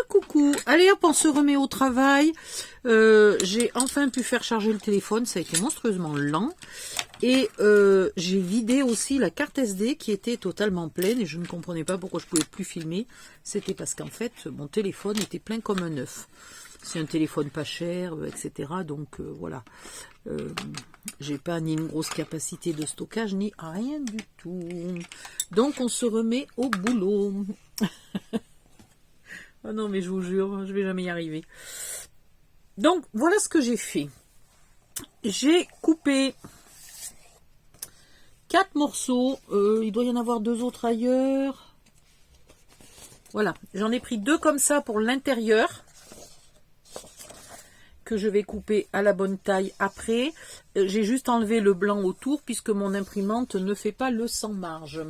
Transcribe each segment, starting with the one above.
Coucou, allez hop, on se remet au travail. J'ai enfin pu faire charger le téléphone, ça a été monstrueusement lent. Et j'ai vidé aussi la carte SD qui était totalement pleine et je ne comprenais pas pourquoi je pouvais plus filmer. C'était parce qu'en fait, mon téléphone était plein comme un œuf. C'est un téléphone pas cher, etc. Donc voilà. J'ai pas ni une grosse capacité de stockage, ni rien du tout. Donc on se remet au boulot. Oh non, mais je vous jure, je vais jamais y arriver. Donc, voilà ce que j'ai fait. J'ai coupé 4 morceaux. Il doit y en avoir 2 autres ailleurs. Voilà, j'en ai pris 2 comme ça pour l'intérieur, que je vais couper à la bonne taille après. J'ai juste enlevé le blanc autour, puisque mon imprimante ne fait pas le sans marge.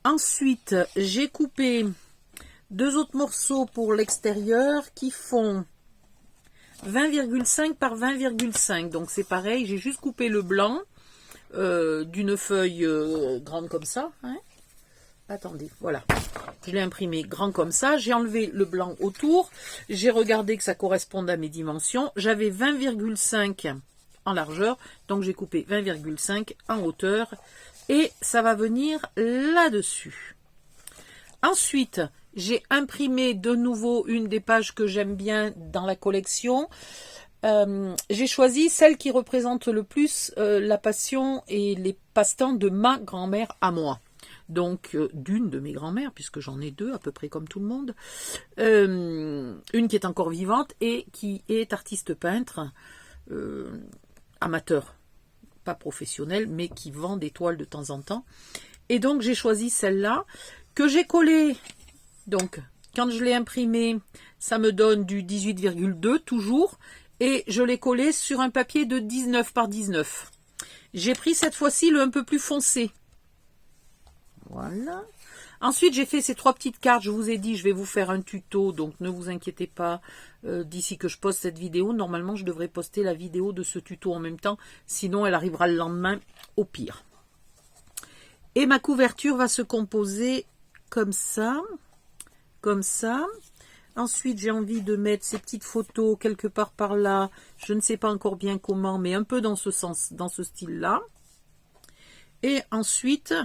Ensuite, j'ai coupé 2 autres morceaux pour l'extérieur qui font 20,5 par 20,5. Donc c'est pareil, j'ai juste coupé le blanc d'une feuille grande comme ça. Hein. Attendez, voilà. Je l'ai imprimé grand comme ça. J'ai enlevé le blanc autour. J'ai regardé que ça corresponde à mes dimensions. J'avais 20,5 en largeur. Donc j'ai coupé 20,5 en hauteur. Et ça va venir là-dessus. Ensuite, j'ai imprimé de nouveau une des pages que j'aime bien dans la collection. J'ai choisi celle qui représente le plus la passion et les passe-temps de ma grand-mère à moi. Donc, d'une de mes grand-mères, puisque j'en ai 2 à peu près comme tout le monde. Une qui est encore vivante et qui est artiste peintre, amateur, pas professionnel, mais qui vend des toiles de temps en temps. Et donc, j'ai choisi celle-là, que j'ai collée. Donc, quand je l'ai imprimée, ça me donne du 18,2 toujours. Et je l'ai collé sur un papier de 19 par 19. J'ai pris cette fois-ci le un peu plus foncé. Voilà. Ensuite, j'ai fait ces 3 petites cartes. Je vous ai dit, je vais vous faire un tuto. Donc, ne vous inquiétez pas. D'ici que je poste cette vidéo, normalement, je devrais poster la vidéo de ce tuto en même temps. Sinon, elle arrivera le lendemain, au pire. Et ma couverture va se composer comme ça. Comme ça. Ensuite, j'ai envie de mettre ces petites photos quelque part par là. Je ne sais pas encore bien comment, mais un peu dans ce sens, dans ce style-là. Et ensuite,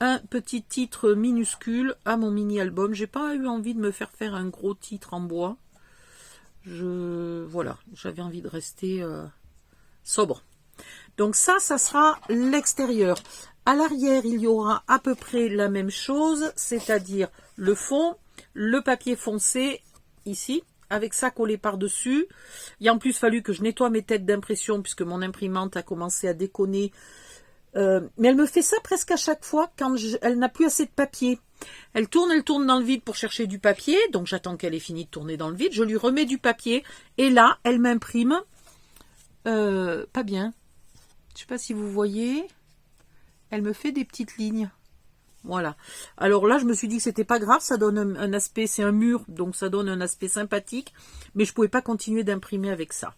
un petit titre minuscule à mon mini-album. J'ai pas eu envie de me faire un gros titre en bois. Voilà, j'avais envie de rester sobre. Donc ça sera l'extérieur. À l'arrière, il y aura à peu près la même chose, c'est-à-dire le fond, le papier foncé, ici, avec ça collé par-dessus. Il a en plus fallu que je nettoie mes têtes d'impression, puisque mon imprimante a commencé à déconner. Mais elle me fait ça presque à chaque fois, quand elle n'a plus assez de papier. Elle tourne dans le vide pour chercher du papier, donc j'attends qu'elle ait fini de tourner dans le vide, je lui remets du papier, et là, elle m'imprime, pas bien. Je ne sais pas si vous voyez, elle me fait des petites lignes. Voilà. Alors là, je me suis dit que c'était pas grave, ça donne un aspect, c'est un mur, donc ça donne un aspect sympathique, mais je pouvais pas continuer d'imprimer avec ça.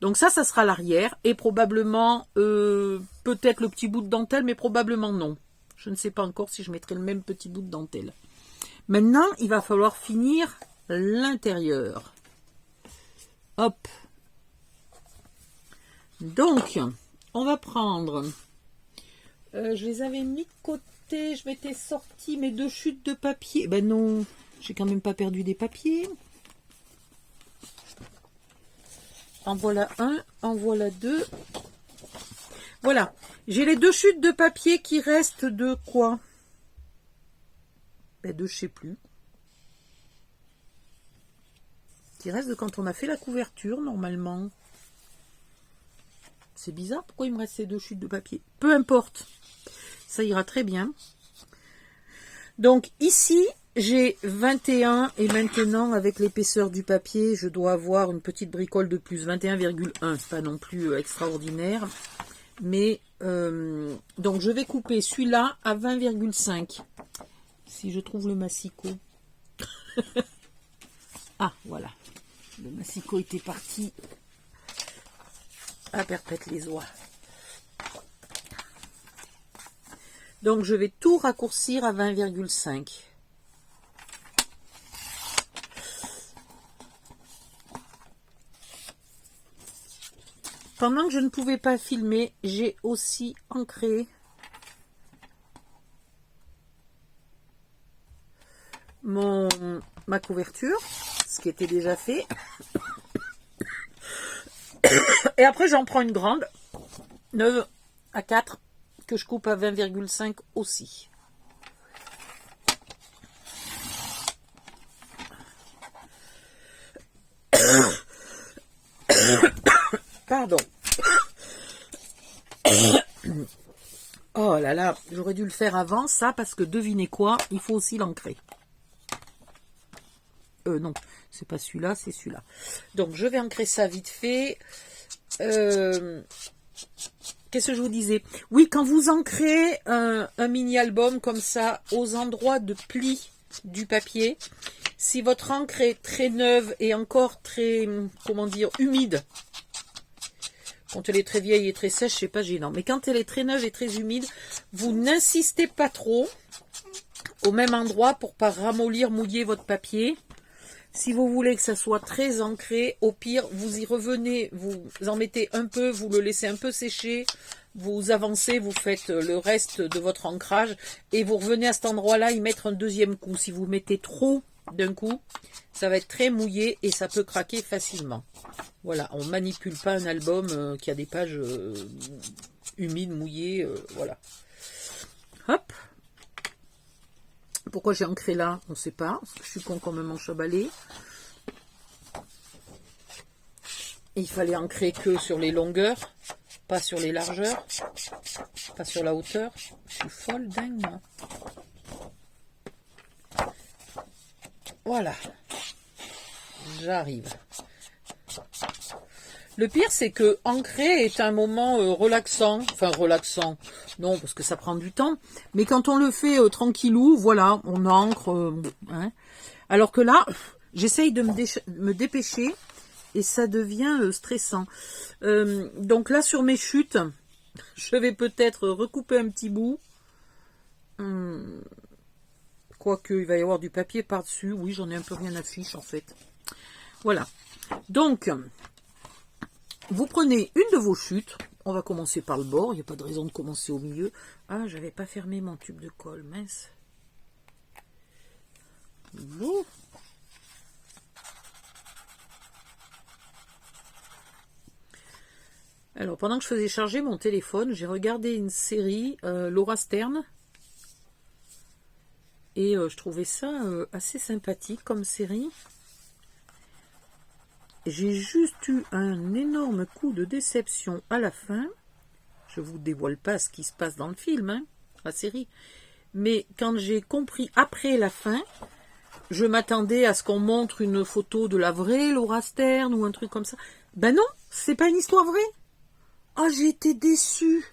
Donc ça sera l'arrière, et probablement, peut-être le petit bout de dentelle, mais probablement non. Je ne sais pas encore si je mettrai le même petit bout de dentelle. Maintenant, il va falloir finir l'intérieur. Hop. Donc, on va prendre... je les avais mis de côté. Je m'étais sorti mes 2 chutes de papier. Ben non, j'ai quand même pas perdu des papiers. En voilà un, en voilà 2. Voilà, j'ai les 2 chutes de papier qui restent de quoi? Ben de je sais plus. Qui restent de quand on a fait la couverture, normalement. C'est bizarre, pourquoi il me reste ces 2 chutes de papier? Peu importe. Ça ira très bien. Donc ici, j'ai 21 et maintenant, avec l'épaisseur du papier, je dois avoir une petite bricole de plus. 21,1, pas non plus extraordinaire. Mais, donc je vais couper celui-là à 20,5. Si je trouve le massicot. Ah, voilà. Le massicot était parti à perpète les oies. Donc, je vais tout raccourcir à 20,5. pendant que je ne pouvais pas filmer, j'ai aussi ancré ma couverture, ce qui était déjà fait. Et après, j'en prends une grande, 9 à 4, que je coupe à 20,5 aussi. Pardon. Oh là là, j'aurais dû le faire avant, ça, parce que devinez quoi, il faut aussi l'ancrer. Non, c'est pas celui-là, c'est celui-là. Donc, je vais ancrer ça vite fait. Qu'est-ce que je vous disais? Oui, quand vous ancrez un mini-album comme ça, aux endroits de plis du papier, si votre encre est très neuve et encore très, comment dire, humide, quand elle est très vieille et très sèche, c'est pas gênant. Mais quand elle est très neuve et très humide, vous n'insistez pas trop au même endroit pour pas ramollir, mouiller votre papier. Si vous voulez que ça soit très ancré, au pire, vous y revenez, vous en mettez un peu, vous le laissez un peu sécher, vous avancez, vous faites le reste de votre ancrage et vous revenez à cet endroit-là y mettre un deuxième coup. Si vous mettez trop d'un coup, ça va être très mouillé et ça peut craquer facilement. Voilà, on manipule pas un album qui a des pages humides, mouillées, voilà. Hop. Pourquoi j'ai ancré là, on ne sait pas. Je suis con comme un manche à balai. Il fallait ancrer que sur les longueurs, pas sur les largeurs, pas sur la hauteur. Je suis folle, dingue, moi. Voilà. J'arrive. Le pire, c'est que ancrer est un moment relaxant. Enfin, relaxant. Non, parce que ça prend du temps. Mais quand on le fait tranquillou, voilà, on ancre. Hein. Alors que là, j'essaye de me dépêcher et ça devient stressant. Donc là, sur mes chutes, je vais peut-être recouper un petit bout. Quoique, il va y avoir du papier par-dessus. Oui, j'en ai un peu rien à fiche, en fait. Voilà. Donc, vous prenez une de vos chutes. On va commencer par le bord. Il n'y a pas de raison de commencer au milieu. Ah, j'avais pas fermé mon tube de colle. Mince. Bon. Alors, pendant que je faisais charger mon téléphone, j'ai regardé une série, Laura Stern. Et je trouvais ça assez sympathique comme série. J'ai juste eu un énorme coup de déception à la fin. Je vous dévoile pas ce qui se passe dans le film, hein, la série. Mais quand j'ai compris après la fin, je m'attendais à ce qu'on montre une photo de la vraie Laura Stern ou un truc comme ça. Ben non, c'est pas une histoire vraie. Ah, j'ai été déçue.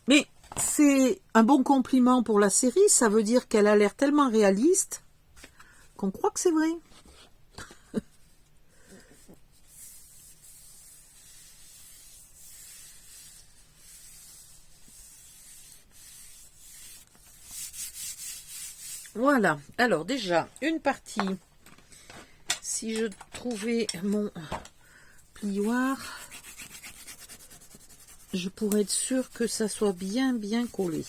Mais c'est un bon compliment pour la série. Ça veut dire qu'elle a l'air tellement réaliste qu'on croit que c'est vrai. Voilà. Alors déjà, une partie. Si je trouvais mon plioir, je pourrais être sûre que ça soit bien collé.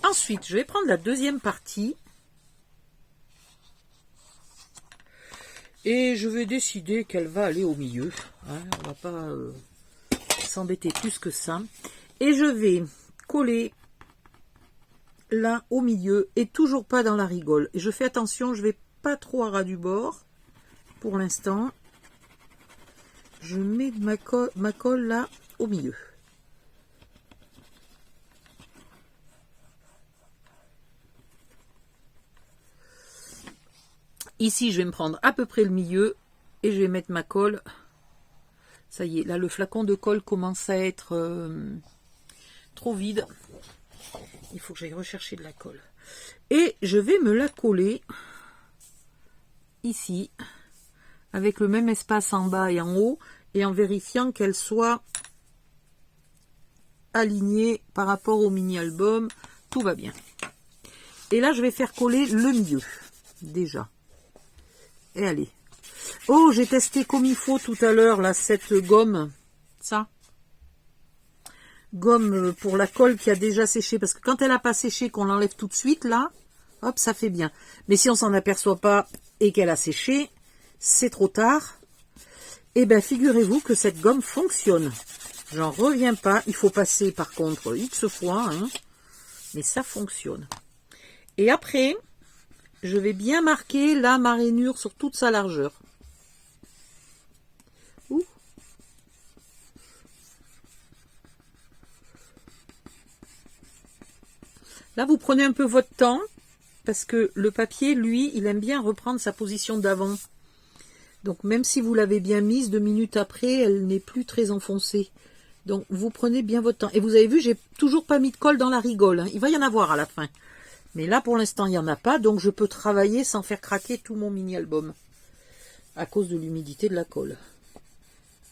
Ensuite, je vais prendre la deuxième partie. Et je vais décider qu'elle va aller au milieu. Hein, on va pas s'embêter plus que ça. Et je vais coller là au milieu et toujours pas dans la rigole. Et je fais attention, je vais pas trop à ras du bord pour l'instant. Je mets ma colle là au milieu. Ici, je vais me prendre à peu près le milieu et je vais mettre ma colle. Ça y est, là, le flacon de colle commence à être trop vide. Il faut que j'aille rechercher de la colle. Et je vais me la coller ici, avec le même espace en bas et en haut, et en vérifiant qu'elle soit alignée par rapport au mini-album. Tout va bien. Et là, je vais faire coller le milieu, déjà. Et allez. Oh, j'ai testé comme il faut tout à l'heure, là, cette gomme. Ça. Gomme pour la colle qui a déjà séché. Parce que quand elle n'a pas séché, qu'on l'enlève tout de suite, là, hop, ça fait bien. Mais si on s'en aperçoit pas et qu'elle a séché, c'est trop tard. Eh bien, figurez-vous que cette gomme fonctionne. J'en reviens pas. Il faut passer, par contre, X fois. Hein, mais ça fonctionne. Et après, je vais bien marquer là ma rainure sur toute sa largeur. Ouh. Là, vous prenez un peu votre temps, parce que le papier, lui, il aime bien reprendre sa position d'avant. Donc, même si vous l'avez bien mise, 2 minutes après, elle n'est plus très enfoncée. Donc, vous prenez bien votre temps. Et vous avez vu, j'ai toujours pas mis de colle dans la rigole. Hein. Il va y en avoir à la fin. Mais là, pour l'instant, il n'y en a pas. Donc, je peux travailler sans faire craquer tout mon mini-album. À cause de l'humidité de la colle.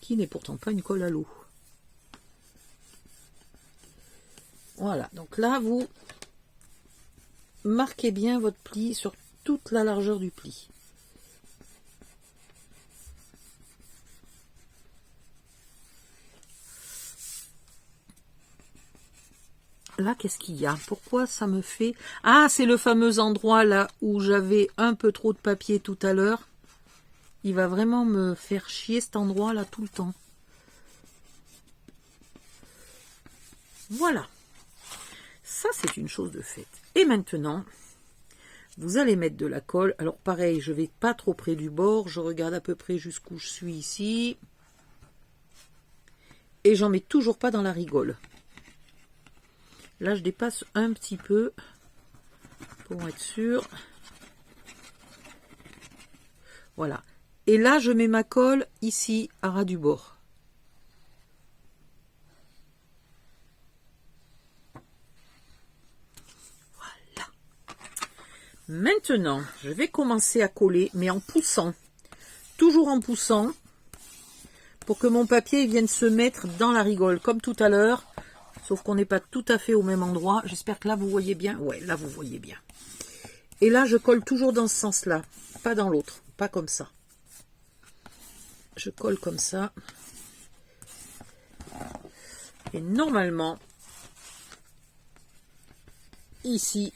Qui n'est pourtant pas une colle à l'eau. Voilà. Donc là, vous marquez bien votre pli sur toute la largeur du pli. Là, qu'est-ce qu'il y a? Pourquoi ça me fait... Ah, c'est le fameux endroit là où j'avais un peu trop de papier tout à l'heure. Il va vraiment me faire chier cet endroit là tout le temps. Voilà. Ça, c'est une chose de faite. Et maintenant, vous allez mettre de la colle. Alors pareil, je vais pas trop près du bord. Je regarde à peu près jusqu'où je suis ici. Et j'en mets toujours pas dans la rigole. Là, je dépasse un petit peu pour être sûr. Voilà. Et là, je mets ma colle ici, à ras du bord. Voilà. Maintenant, je vais commencer à coller, mais en poussant. Toujours en poussant, pour que mon papier vienne se mettre dans la rigole, comme tout à l'heure. Sauf qu'on n'est pas tout à fait au même endroit. J'espère que là, vous voyez bien. Ouais, là, vous voyez bien. Et là, je colle toujours dans ce sens-là. Pas dans l'autre. Pas comme ça. Je colle comme ça. Et normalement, ici,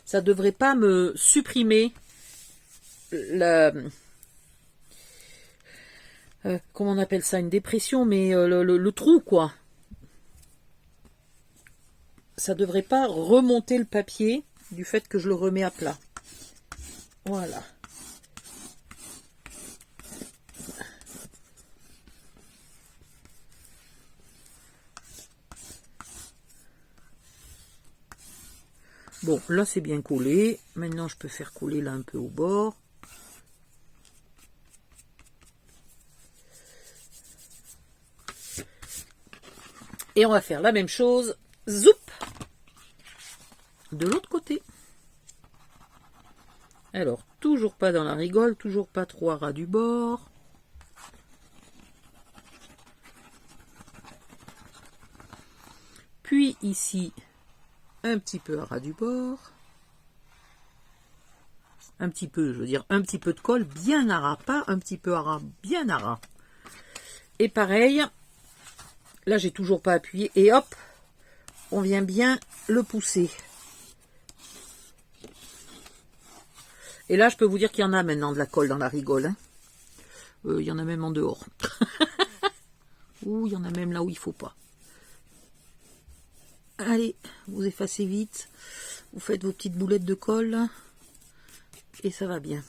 ça devrait pas me supprimer la... comment on appelle ça? Une dépression, mais le trou, quoi. Ça devrait pas remonter le papier du fait que je le remets à plat. Voilà. Bon, là c'est bien collé. Maintenant je peux faire coller là un peu au bord. Et on va faire la même chose. Zoup! De l'autre côté. Alors, toujours pas dans la rigole, toujours pas trop à ras du bord. Puis ici, un petit peu à ras du bord. Un petit peu, je veux dire, un petit peu de colle bien à ras, pas un petit peu à ras, bien à ras. Et pareil, là j'ai toujours pas appuyé, et hop, on vient bien le pousser. Et là, je peux vous dire qu'il y en a maintenant de la colle dans la rigole. Hein. Il y en a même en dehors. Ouh, il y en a même là où il faut pas. Allez, vous effacez vite. Vous faites vos petites boulettes de colle. Et ça va bien.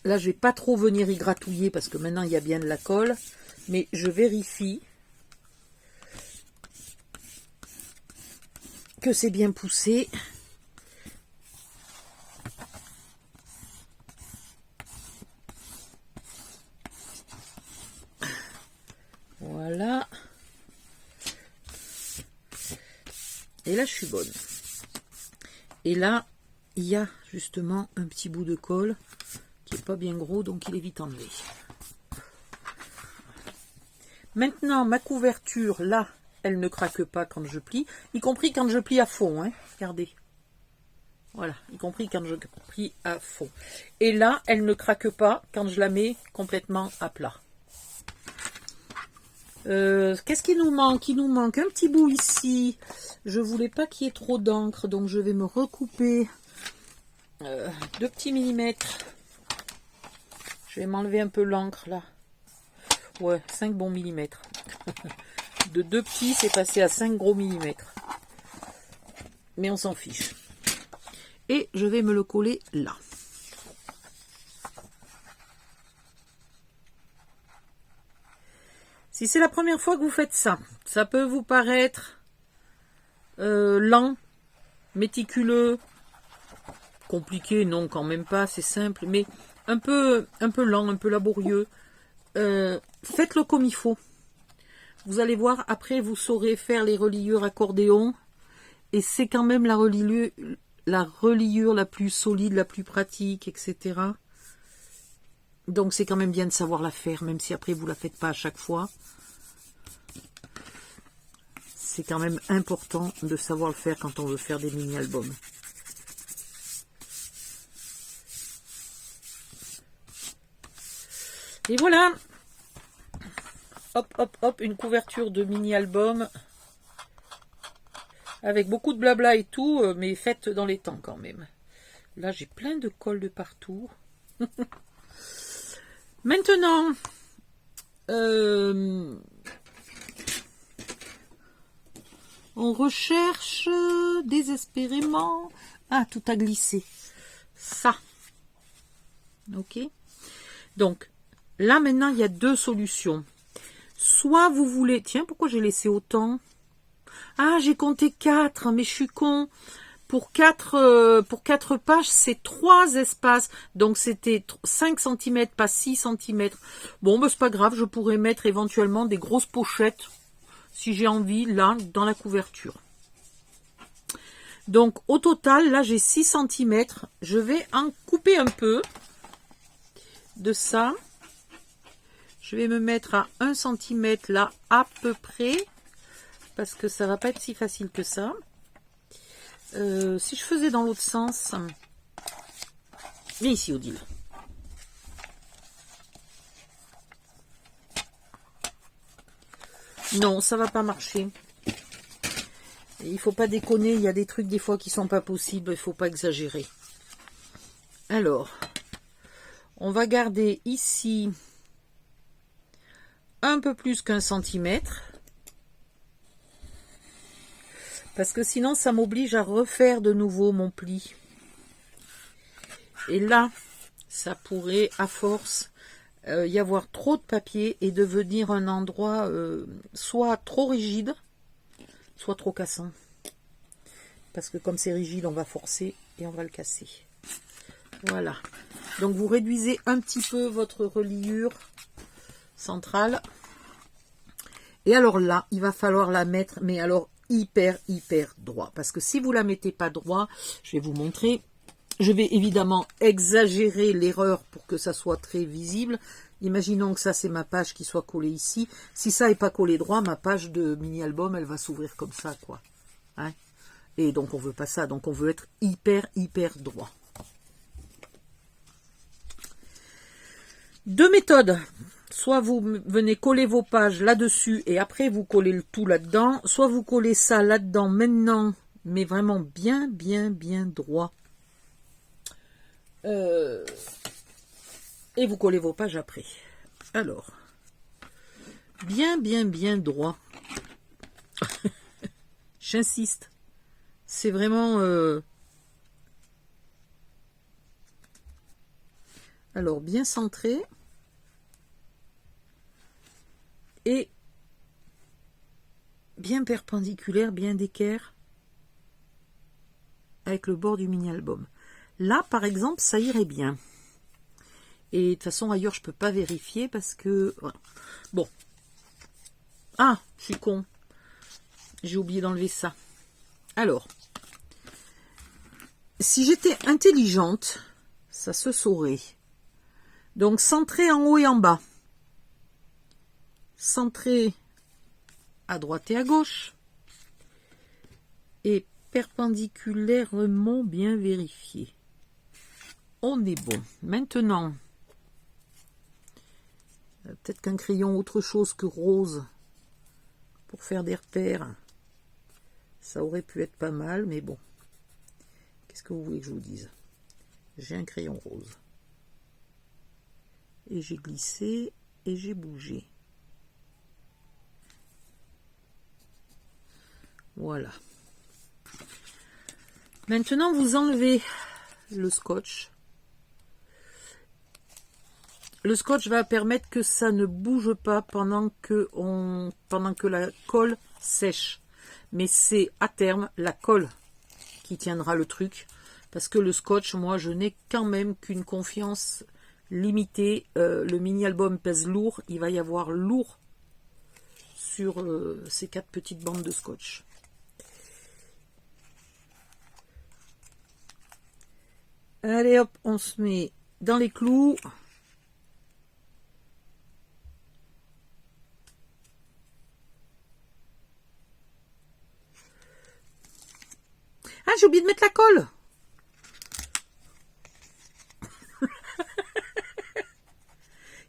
Là, je vais pas trop venir y gratouiller parce que maintenant, il y a bien de la colle. Mais je vérifie que c'est bien poussé. Voilà. Et là, je suis bonne. Et là, il y a justement un petit bout de colle qui n'est pas bien gros, donc il est vite enlevé. Maintenant, ma couverture, là, elle ne craque pas quand je plie, y compris quand je plie à fond. Hein. Regardez. Voilà, y compris quand je plie à fond. Et là, elle ne craque pas quand je la mets complètement à plat. Qu'est-ce qu'il nous manque? Il nous manque un petit bout ici. Je voulais pas qu'il y ait trop d'encre, donc je vais me recouper 2 petits millimètres. Je vais m'enlever un peu l'encre là. Ouais, 5 bons millimètres. De 2 petits, c'est passé à 5 gros millimètres. Mais on s'en fiche. Et je vais me le coller là. Si c'est la première fois que vous faites ça, ça peut vous paraître lent, méticuleux, compliqué, non quand même pas, c'est simple, mais un peu lent, un peu laborieux. Faites-le comme il faut. Vous allez voir, après vous saurez faire les reliures accordéon, et c'est quand même la reliure la plus solide, la plus pratique, etc. Donc c'est quand même bien de savoir la faire, même si après vous la faites pas à chaque fois. C'est quand même important de savoir le faire quand on veut faire des mini-albums. Et voilà. Hop, hop, hop, une couverture de mini-album. Avec beaucoup de blabla et tout, mais faite dans les temps quand même. Là, j'ai plein de colle de partout. Maintenant, on recherche désespérément. Ah, tout a glissé. Ça. Ok. Donc, là maintenant, il y a 2 solutions. Soit vous voulez... Tiens, pourquoi j'ai laissé autant? Ah, j'ai compté 4, mais je suis con. Pour 4 pages, c'est 3 espaces. Donc, c'était 5 cm, pas 6 cm. Bon, ben, c'est pas grave. Je pourrais mettre éventuellement des grosses pochettes, si j'ai envie, là, dans la couverture. Donc, au total, là, j'ai 6 cm. Je vais en couper un peu de ça. Je vais me mettre à 1 cm, là, à peu près. Parce que ça va pas être si facile que ça. Si je faisais dans l'autre sens... Viens ici, Odile. Non, ça va pas marcher. Il faut pas déconner, il y a des trucs des fois qui sont pas possibles, il faut pas exagérer. Alors, on va garder ici un peu plus qu'1 centimètre. Parce que sinon, ça m'oblige à refaire de nouveau mon pli. Et là, ça pourrait, à force, y avoir trop de papier et devenir un endroit soit trop rigide, soit trop cassant. Parce que comme c'est rigide, on va forcer et on va le casser. Voilà. Donc, vous réduisez un petit peu votre reliure centrale. Et alors là, il va falloir la mettre, mais alors hyper droit, parce que si vous la mettez pas droit, je vais vous montrer, je vais évidemment exagérer l'erreur pour que ça soit très visible. Imaginons que ça c'est ma page qui soit collée ici, si ça n'est pas collé droit, ma page de mini album elle va s'ouvrir comme ça quoi, hein, et donc on veut pas ça, donc on veut être hyper droit. 2 méthodes. Soit vous venez coller vos pages là-dessus et après vous collez le tout là-dedans. Soit vous collez ça là-dedans maintenant, mais vraiment bien droit. Et vous collez vos pages après. Alors, bien droit. J'insiste. C'est vraiment... Alors, bien centré. Et bien perpendiculaire, bien d'équerre avec le bord du mini-album. Là, par exemple, ça irait bien. Et de toute façon, ailleurs, je peux pas vérifier parce que... Voilà. Bon. Ah, je suis con. J'ai oublié d'enlever ça. Alors, si j'étais intelligente, ça se saurait. Donc, centré en haut et en bas. Centré à droite et à gauche. Et perpendiculairement bien vérifié. On est bon. Maintenant, peut-être qu'un crayon autre chose que rose pour faire des repères, ça aurait pu être pas mal, mais bon. Qu'est-ce que vous voulez que je vous dise? J'ai un crayon rose. Et j'ai glissé et j'ai bougé. Voilà. Maintenant, vous enlevez le scotch. Le scotch va permettre que ça ne bouge pas pendant que la colle sèche. Mais c'est à terme la colle qui tiendra le truc. Parce que le scotch, moi, je n'ai quand même qu'une confiance limitée. Le mini-album pèse lourd. Il va y avoir lourd sur ces 4 petites bandes de scotch. Allez hop, on se met dans les clous. Ah, j'ai oublié de mettre la colle.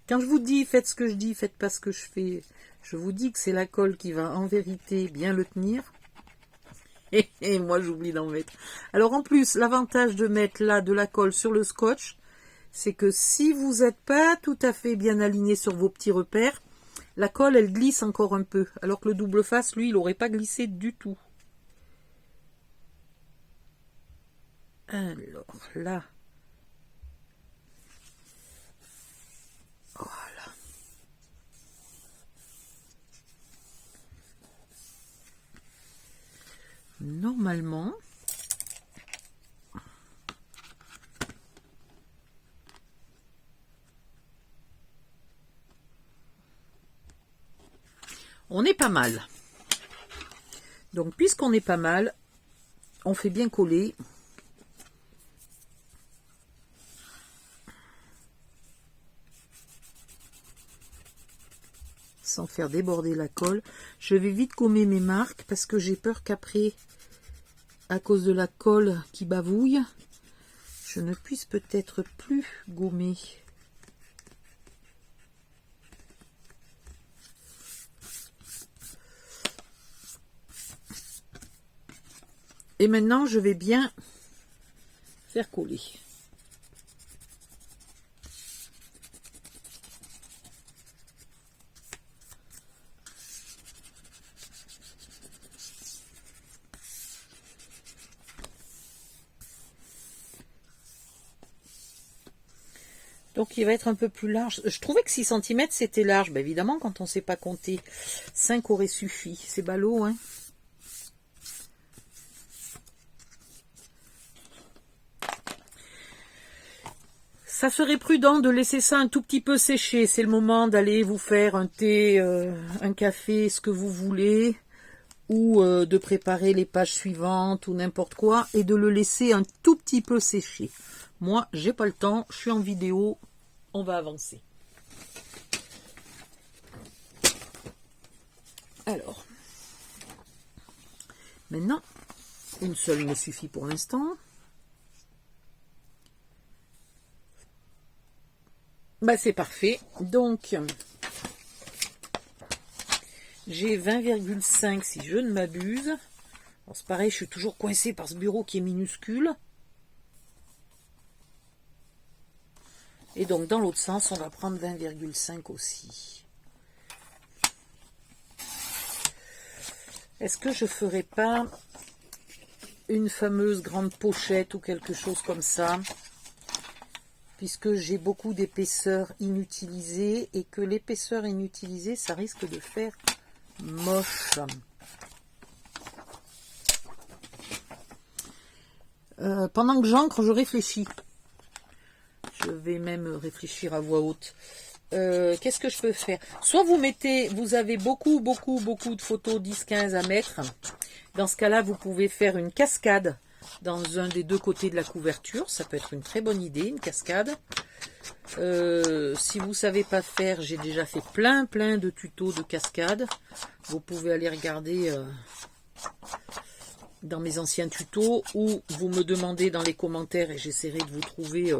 Quand je vous dis, faites ce que je dis, faites pas ce que je fais, je vous dis que c'est la colle qui va en vérité bien le tenir. Et moi, j'oublie d'en mettre. Alors, en plus, l'avantage de mettre là de la colle sur le scotch, c'est que si vous n'êtes pas tout à fait bien aligné sur vos petits repères, la colle, elle glisse encore un peu. Alors que le double face, lui, il n'aurait pas glissé du tout. Alors, là. Voilà. Normalement, on est pas mal. Donc, puisqu'on est pas mal, on fait bien coller. Sans faire déborder la colle. Je vais vite gommer mes marques parce que j'ai peur qu'après, à cause de la colle qui bavouille, je ne puisse peut-être plus gommer. Et maintenant, je vais bien faire coller. Donc il va être un peu plus large. Je trouvais que 6 cm c'était large. Ben, évidemment, quand on ne sait pas compter, 5 aurait suffi. C'est ballot, hein. Ça serait prudent de laisser ça un tout petit peu sécher. C'est le moment d'aller vous faire un thé, un café, ce que vous voulez. Ou de préparer les pages suivantes ou n'importe quoi. Et de le laisser un tout petit peu sécher. Moi, j'ai pas le temps, je suis en vidéo, on va avancer. Alors, maintenant, une seule me suffit pour l'instant. Bah, c'est parfait. Donc, j'ai 20,5 si je ne m'abuse. Bon, c'est pareil, je suis toujours coincée par ce bureau qui est minuscule. Et donc, dans l'autre sens, on va prendre 20,5 aussi. Est-ce que je ferai pas une fameuse grande pochette ou quelque chose comme ça? Puisque j'ai beaucoup d'épaisseur inutilisée et que l'épaisseur inutilisée, ça risque de faire moche. Pendant que j'encre, je réfléchis. Je vais même réfléchir à voix haute. Qu'est-ce que je peux faire? Soit vous avez beaucoup de photos 10-15 à mettre. Dans ce cas-là, vous pouvez faire une cascade dans un des deux côtés de la couverture. Ça peut être une très bonne idée, une cascade. Si vous ne savez pas faire, j'ai déjà fait plein de tutos de cascade. Vous pouvez aller regarder dans mes anciens tutos, ou vous me demandez dans les commentaires et j'essaierai de vous trouver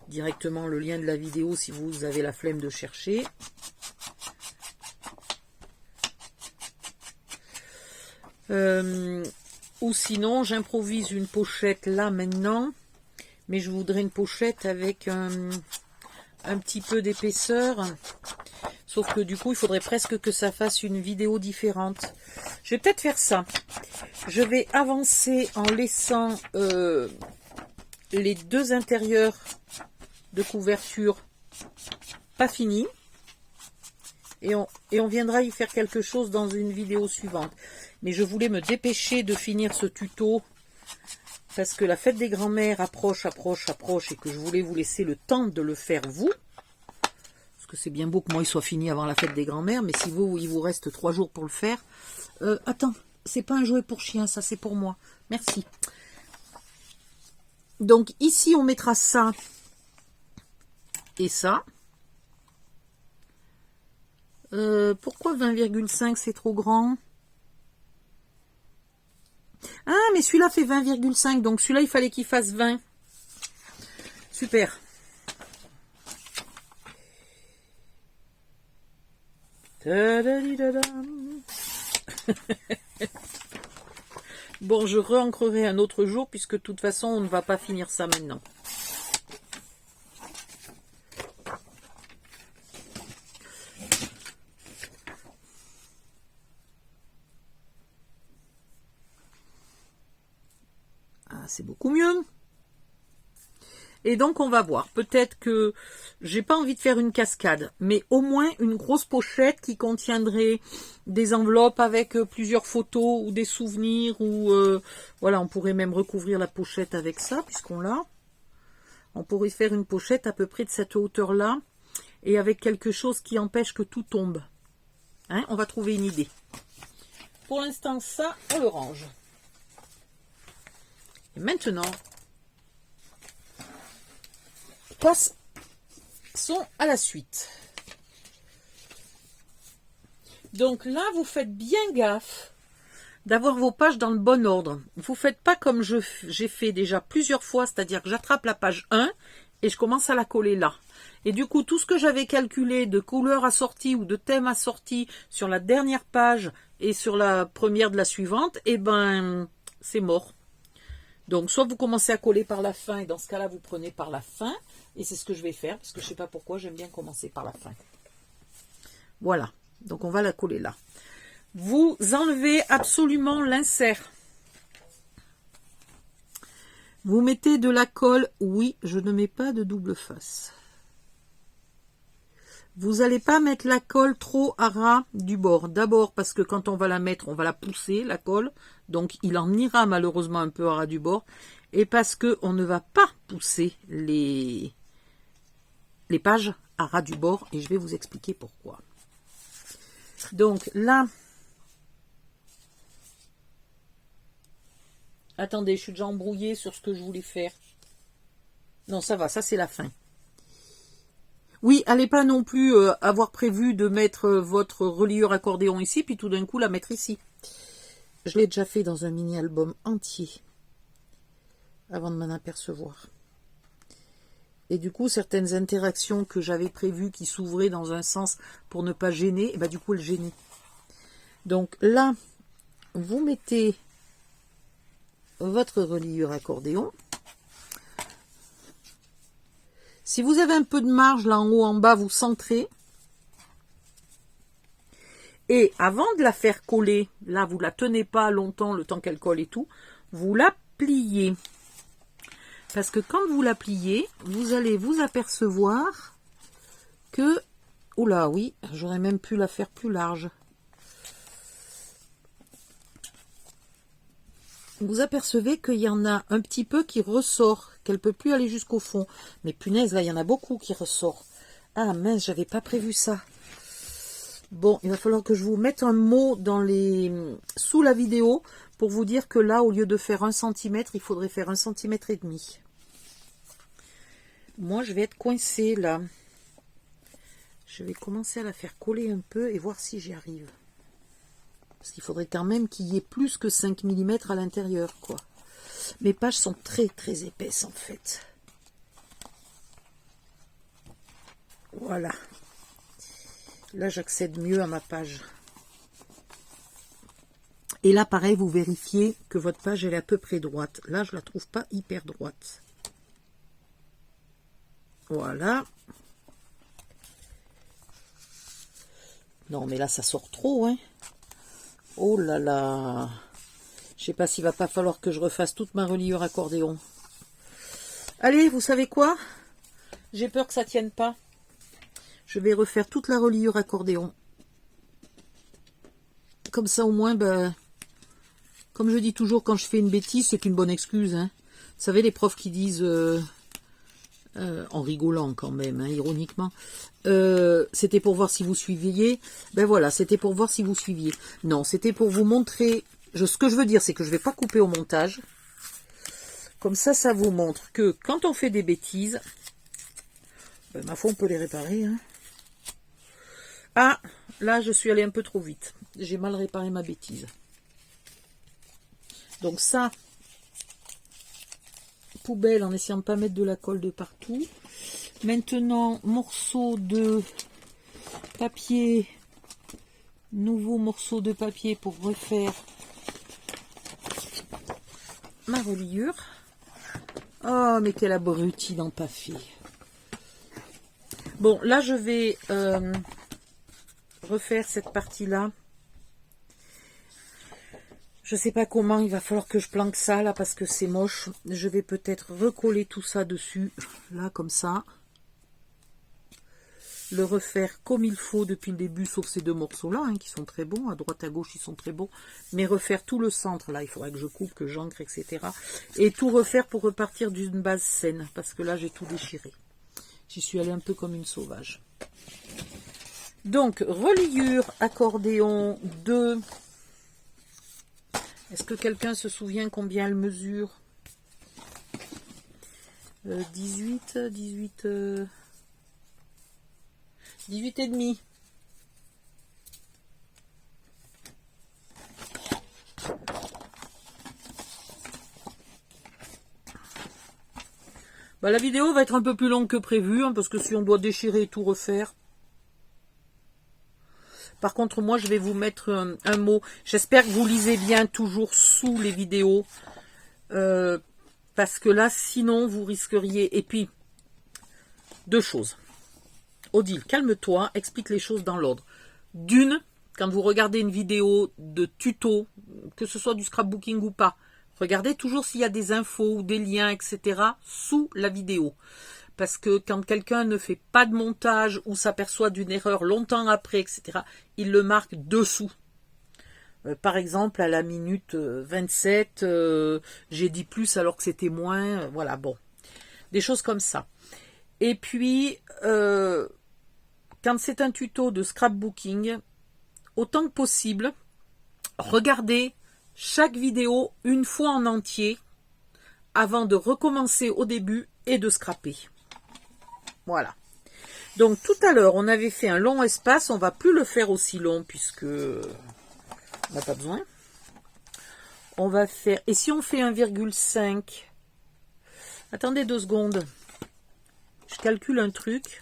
directement le lien de la vidéo si vous avez la flemme de chercher. Ou sinon j'improvise une pochette là maintenant, mais je voudrais une pochette avec un petit peu d'épaisseur, sauf que du coup il faudrait presque que ça fasse une vidéo différente. Je vais peut-être faire ça. Je vais avancer en laissant les deux intérieurs de couverture pas finis, et on viendra y faire quelque chose dans une vidéo suivante. Mais je voulais me dépêcher de finir ce tuto parce que la fête des grands-mères approche et que je voulais vous laisser le temps de le faire vous. Parce que c'est bien beau que moi il soit fini avant la fête des grands-mères, mais si vous, il vous reste 3 jours pour le faire. Attends, c'est pas un jouet pour chien, ça c'est pour moi. Merci. Donc ici on mettra ça et ça. Pourquoi 20,5 c'est trop grand? Ah, mais celui-là fait 20,5, donc celui-là, il fallait qu'il fasse 20. Super. Bon, je re-ancrerai un autre jour, puisque de toute façon, on ne va pas finir ça maintenant. C'est beaucoup mieux. Et donc on va voir. Peut-être que j'ai pas envie de faire une cascade, mais au moins une grosse pochette qui contiendrait des enveloppes avec plusieurs photos ou des souvenirs, ou voilà, on pourrait même recouvrir la pochette avec ça puisqu'on l'a. On pourrait faire une pochette à peu près de cette hauteur là et avec quelque chose qui empêche que tout tombe. Hein, on va trouver une idée. Pour l'instant ça on le range. Et maintenant, passons à la suite. Donc là, vous faites bien gaffe d'avoir vos pages dans le bon ordre. Vous ne faites pas comme j'ai fait déjà plusieurs fois, c'est-à-dire que j'attrape la page 1 et je commence à la coller là. Et du coup, tout ce que j'avais calculé de couleurs assorties ou de thèmes assortis sur la dernière page et sur la première de la suivante, eh ben, c'est mort. Donc, soit vous commencez à coller par la fin, et dans ce cas-là, vous prenez par la fin, et c'est ce que je vais faire, parce que je ne sais pas pourquoi, j'aime bien commencer par la fin. Voilà, donc on va la coller là. Vous enlevez absolument l'insert. Vous mettez de la colle, oui, je ne mets pas de double face. Vous n'allez pas mettre la colle trop à ras du bord. D'abord parce que quand on va la mettre, on va la pousser, la colle. Donc il en ira malheureusement un peu à ras du bord. Et parce qu'on ne va pas pousser les pages à ras du bord. Et je vais vous expliquer pourquoi. Donc là... Attendez, je suis déjà embrouillée sur ce que je voulais faire. Non, ça va, ça c'est la fin. Oui, allez pas non plus avoir prévu de mettre votre reliure accordéon ici, puis tout d'un coup la mettre ici. Je l'ai déjà fait dans un mini-album entier, avant de m'en apercevoir. Et du coup, certaines interactions que j'avais prévues qui s'ouvraient dans un sens pour ne pas gêner, et ben du coup elles gênaient. Donc là, vous mettez votre reliure accordéon. Si vous avez un peu de marge là en haut, en bas, vous centrez. Et avant de la faire coller, là vous la tenez pas longtemps, le temps qu'elle colle et tout, vous la pliez. Parce que quand vous la pliez, vous allez vous apercevoir que... Oula, oui, j'aurais même pu la faire plus large. Vous apercevez qu'il y en a un petit peu qui ressort, qu'elle peut plus aller jusqu'au fond. Mais punaise, là, il y en a beaucoup qui ressort. Ah mince, j'avais pas prévu ça. Bon, il va falloir que je vous mette un mot sous la vidéo pour vous dire que là, au lieu de faire 1 cm, il faudrait faire 1,5 cm. Moi, je vais être coincée là. Je vais commencer à la faire coller un peu et voir si j'y arrive. Parce qu'il faudrait quand même qu'il y ait plus que 5 mm à l'intérieur, quoi. Mes pages sont très très épaisses en fait. Voilà. Là, j'accède mieux à ma page. Et là, pareil, vous vérifiez que votre page elle est à peu près droite. Là, je la trouve pas hyper droite. Voilà. Non, mais là, ça sort trop, hein. Oh là là. Je sais pas s'il va pas falloir que je refasse toute ma reliure accordéon. Allez, vous savez quoi? J'ai peur que ça tienne pas. Je vais refaire toute la reliure accordéon. Comme ça, au moins, ben, comme je dis toujours, quand je fais une bêtise, c'est une bonne excuse. Hein. Vous savez, les profs qui disent, en rigolant quand même, hein, ironiquement, c'était pour voir si vous suiviez. Ben voilà, c'était pour voir si vous suiviez. Non, c'était pour vous montrer... ce que je veux dire, c'est que je ne vais pas couper au montage. Comme ça, ça vous montre que quand on fait des bêtises, ben, ma foi, on peut les réparer. Hein. Ah, là, je suis allée un peu trop vite. J'ai mal réparé ma bêtise. Donc ça, poubelle en essayant de ne pas mettre de la colle de partout. Maintenant, morceau de papier. Nouveau morceau de papier pour refaire ma reliure. Oh, mais quel abruti d'en pas fait. Bon, là, je vais refaire cette partie-là. Je sais pas comment, il va falloir que je planque ça, là, parce que c'est moche. Je vais peut-être recoller tout ça dessus, là, comme ça. Le refaire comme il faut depuis le début, sauf ces deux morceaux-là, hein, qui sont très bons. À droite, à gauche, ils sont très bons. Mais refaire tout le centre, là, il faudra que je coupe, que j'encre, etc. Et tout refaire pour repartir d'une base saine, parce que là, j'ai tout déchiré. J'y suis allée un peu comme une sauvage. Donc, reliure, accordéon 2. Est-ce que quelqu'un se souvient combien elle mesure? 18 et demi. Bah, la vidéo va être un peu plus longue que prévu, hein, parce que si on doit déchirer et tout refaire. Par contre, moi, je vais vous mettre un mot. J'espère que vous lisez bien toujours sous les vidéos. Parce que là, sinon, vous risqueriez... Et puis, deux choses. Odile, calme-toi, explique les choses dans l'ordre. D'une, quand vous regardez une vidéo de tuto, que ce soit du scrapbooking ou pas, regardez toujours s'il y a des infos ou des liens, etc. sous la vidéo. Parce que quand quelqu'un ne fait pas de montage ou s'aperçoit d'une erreur longtemps après, etc., il le marque dessous. Par exemple, à la minute 27, j'ai dit plus alors que c'était moins. Voilà, bon. Des choses comme ça. Et puis, quand c'est un tuto de scrapbooking, autant que possible, regardez chaque vidéo une fois en entier avant de recommencer au début et de scraper. Voilà. Donc tout à l'heure, on avait fait un long espace. On ne va plus le faire aussi long puisque on n'a pas besoin. On va faire... Et si on fait 1,5? Attendez 2 secondes. Je calcule un truc.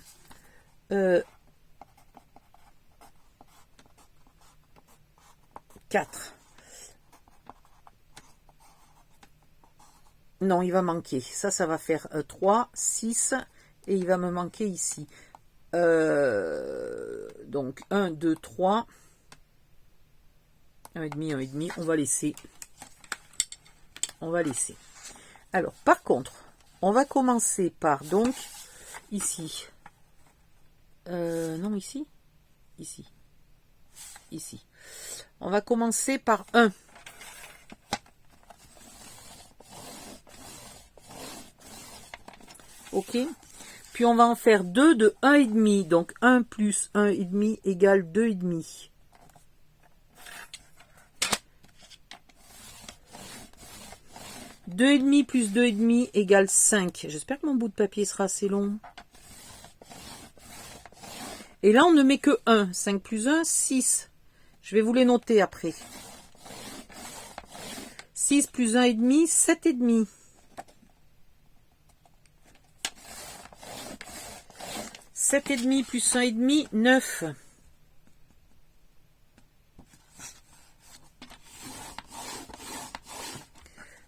4. Non, il va manquer. Ça va faire 3, 6... Et il va me manquer ici. Donc, 1, 2, 3. 1,5, 1,5. On va laisser. On va laisser. Alors, par contre, on va commencer par, donc, ici. Non, ici. Ici. Ici. On va commencer par 1. Ok. Puis on va en faire 2 de 1,5. Donc 1 plus 1,5 égale 2,5. « 2,5 plus 2,5 égale 5. » J'espère que mon bout de papier sera assez long. Et là, on ne met que 1. 5 plus 1, 6. Je vais vous les noter après. 6 plus 1,5, 7,5. 7,5 plus 1,5, 9.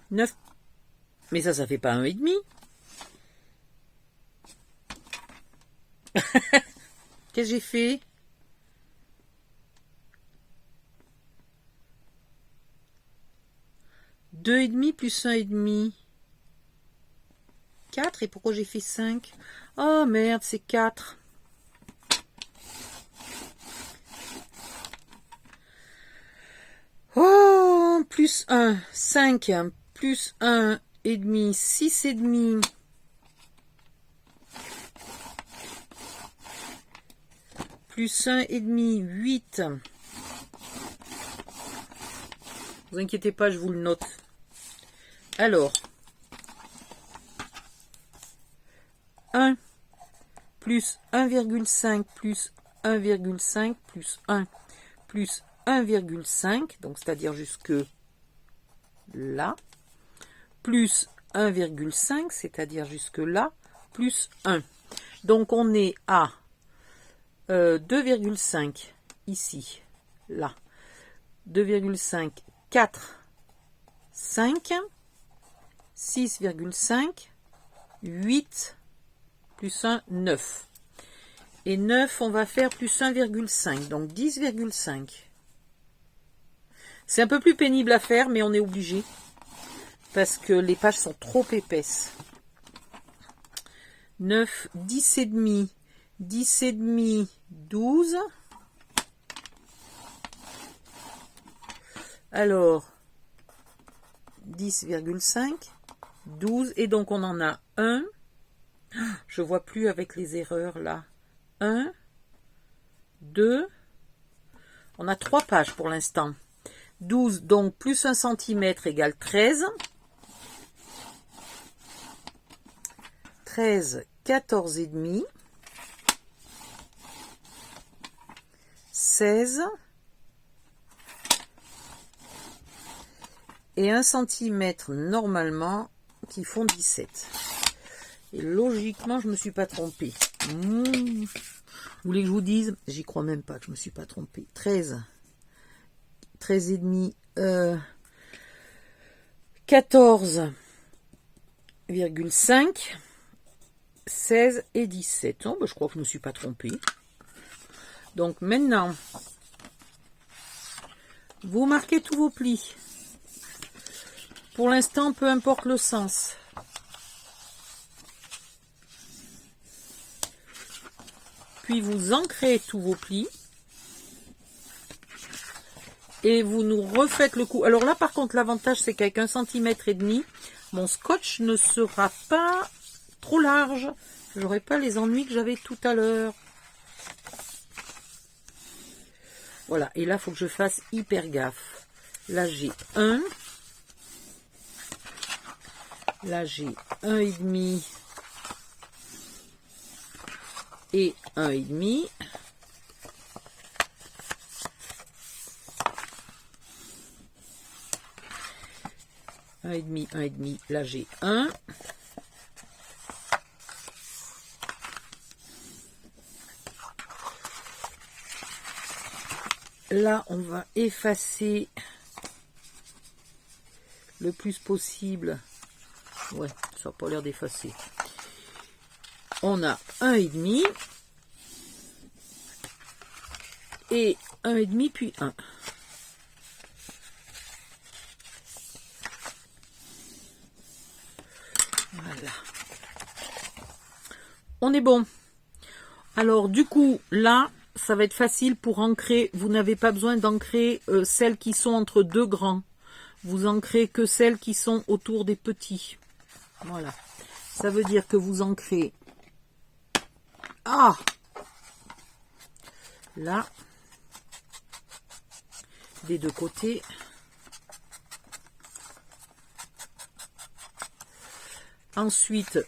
9. Mais ça fait pas 1,5. Qu'est-ce que j'ai fait? Deux et demi plus 1,5. 4. Et pourquoi j'ai fait 5? Oh merde, c'est 4. Oh, plus 1, 5, plus 1 et demi, 6 et demi. Plus 1 et demi, 8. Vous inquiétez pas, je vous le note. Alors, 1 plus 1,5 plus 1,5 plus 1 plus 1,5, donc c'est-à-dire jusque là, plus 1,5, c'est-à-dire jusque là, plus 1. Donc on est à 2,5 ici, là. 2,5, 4, 5, 6,5, 8, plus 1, 9. Et 9, on va faire plus 1,5, donc 10,5. C'est un peu plus pénible à faire, mais on est obligé, parce que les pages sont trop épaisses. 9, 10 et demi, 10 et demi, 12. Alors, 10,5, 12, et donc on en a 1. Je vois plus avec les erreurs là. 1, 2, on a 3 pages pour l'instant. 12, donc plus 1 cm égale 13. 13, 14 et demi. 16. Et 1 cm normalement qui font 17. Et logiquement, je me suis pas trompée. Vous voulez que je vous dise? J'y crois même pas que je me suis pas trompée. 13. 13 et demi. 14,5. 16 et 17. Oh, ben, je crois que je me suis pas trompée. Donc maintenant, vous marquez tous vos plis. Pour l'instant, peu importe le sens. Puis vous ancrez tous vos plis. Et vous nous refaites le coup. Alors là, par contre, l'avantage, c'est qu'avec 1,5 cm, mon scotch ne sera pas trop large. Je n'aurai pas les ennuis que j'avais tout à l'heure. Voilà. Et là, il faut que je fasse hyper gaffe. Là, j'ai 1. Là, j'ai 1,5 et 1,5. Un et demi, là j'ai 1. Là, on va effacer le plus possible. Ouais, ça n'a pas l'air d'effacer. On a 1,5 et 1,5 puis 1. Voilà. On est bon. Alors du coup, là, ça va être facile pour ancrer. Vous n'avez pas besoin d'ancrer celles qui sont entre deux grands. Vous ancrez que celles qui sont autour des petits. Voilà. Ça veut dire que vous ancrez là, des deux côtés. Ensuite,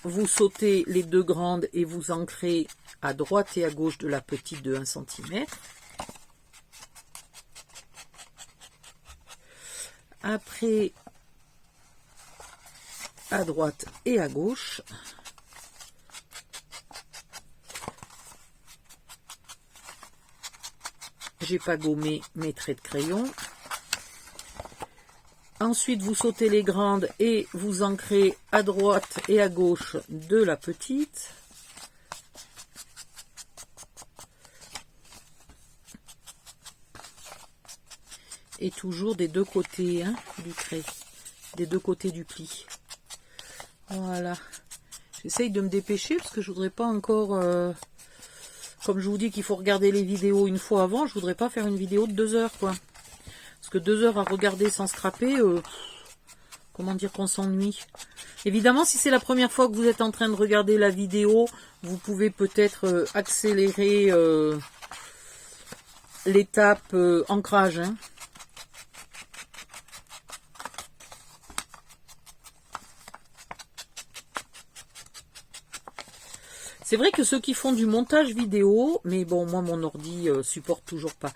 vous sautez les deux grandes et vous ancrez à droite et à gauche de la petite de 1 cm. Après, à droite et à gauche. J'ai pas gommé mes traits de crayon. Ensuite, vous sautez les grandes et vous ancrez à droite et à gauche de la petite. Et toujours des deux côtés hein, du trait, des deux côtés du pli. Voilà. J'essaye de me dépêcher parce que je voudrais pas encore... comme je vous dis qu'il faut regarder les vidéos une fois avant, je voudrais pas faire une vidéo de 2 heures, quoi. Parce que 2 heures à regarder sans scraper, comment dire qu'on s'ennuie. Évidemment, si c'est la première fois que vous êtes en train de regarder la vidéo, vous pouvez peut-être accélérer l'étape ancrage. Hein. C'est vrai que ceux qui font du montage vidéo, mais bon, moi mon ordi supporte toujours pas.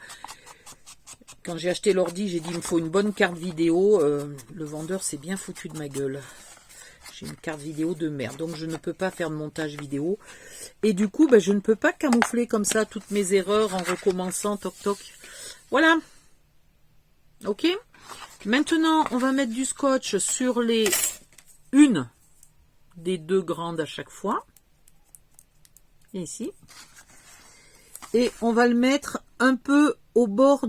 Quand j'ai acheté l'ordi, j'ai dit il me faut une bonne carte vidéo. Le vendeur s'est bien foutu de ma gueule. J'ai une carte vidéo de merde, donc je ne peux pas faire de montage vidéo. Et du coup, ben, je ne peux pas camoufler comme ça toutes mes erreurs en recommençant toc toc. Voilà. Ok. Maintenant, on va mettre du scotch sur les une des deux grandes à chaque fois. Et ici. Et on va le mettre un peu au bord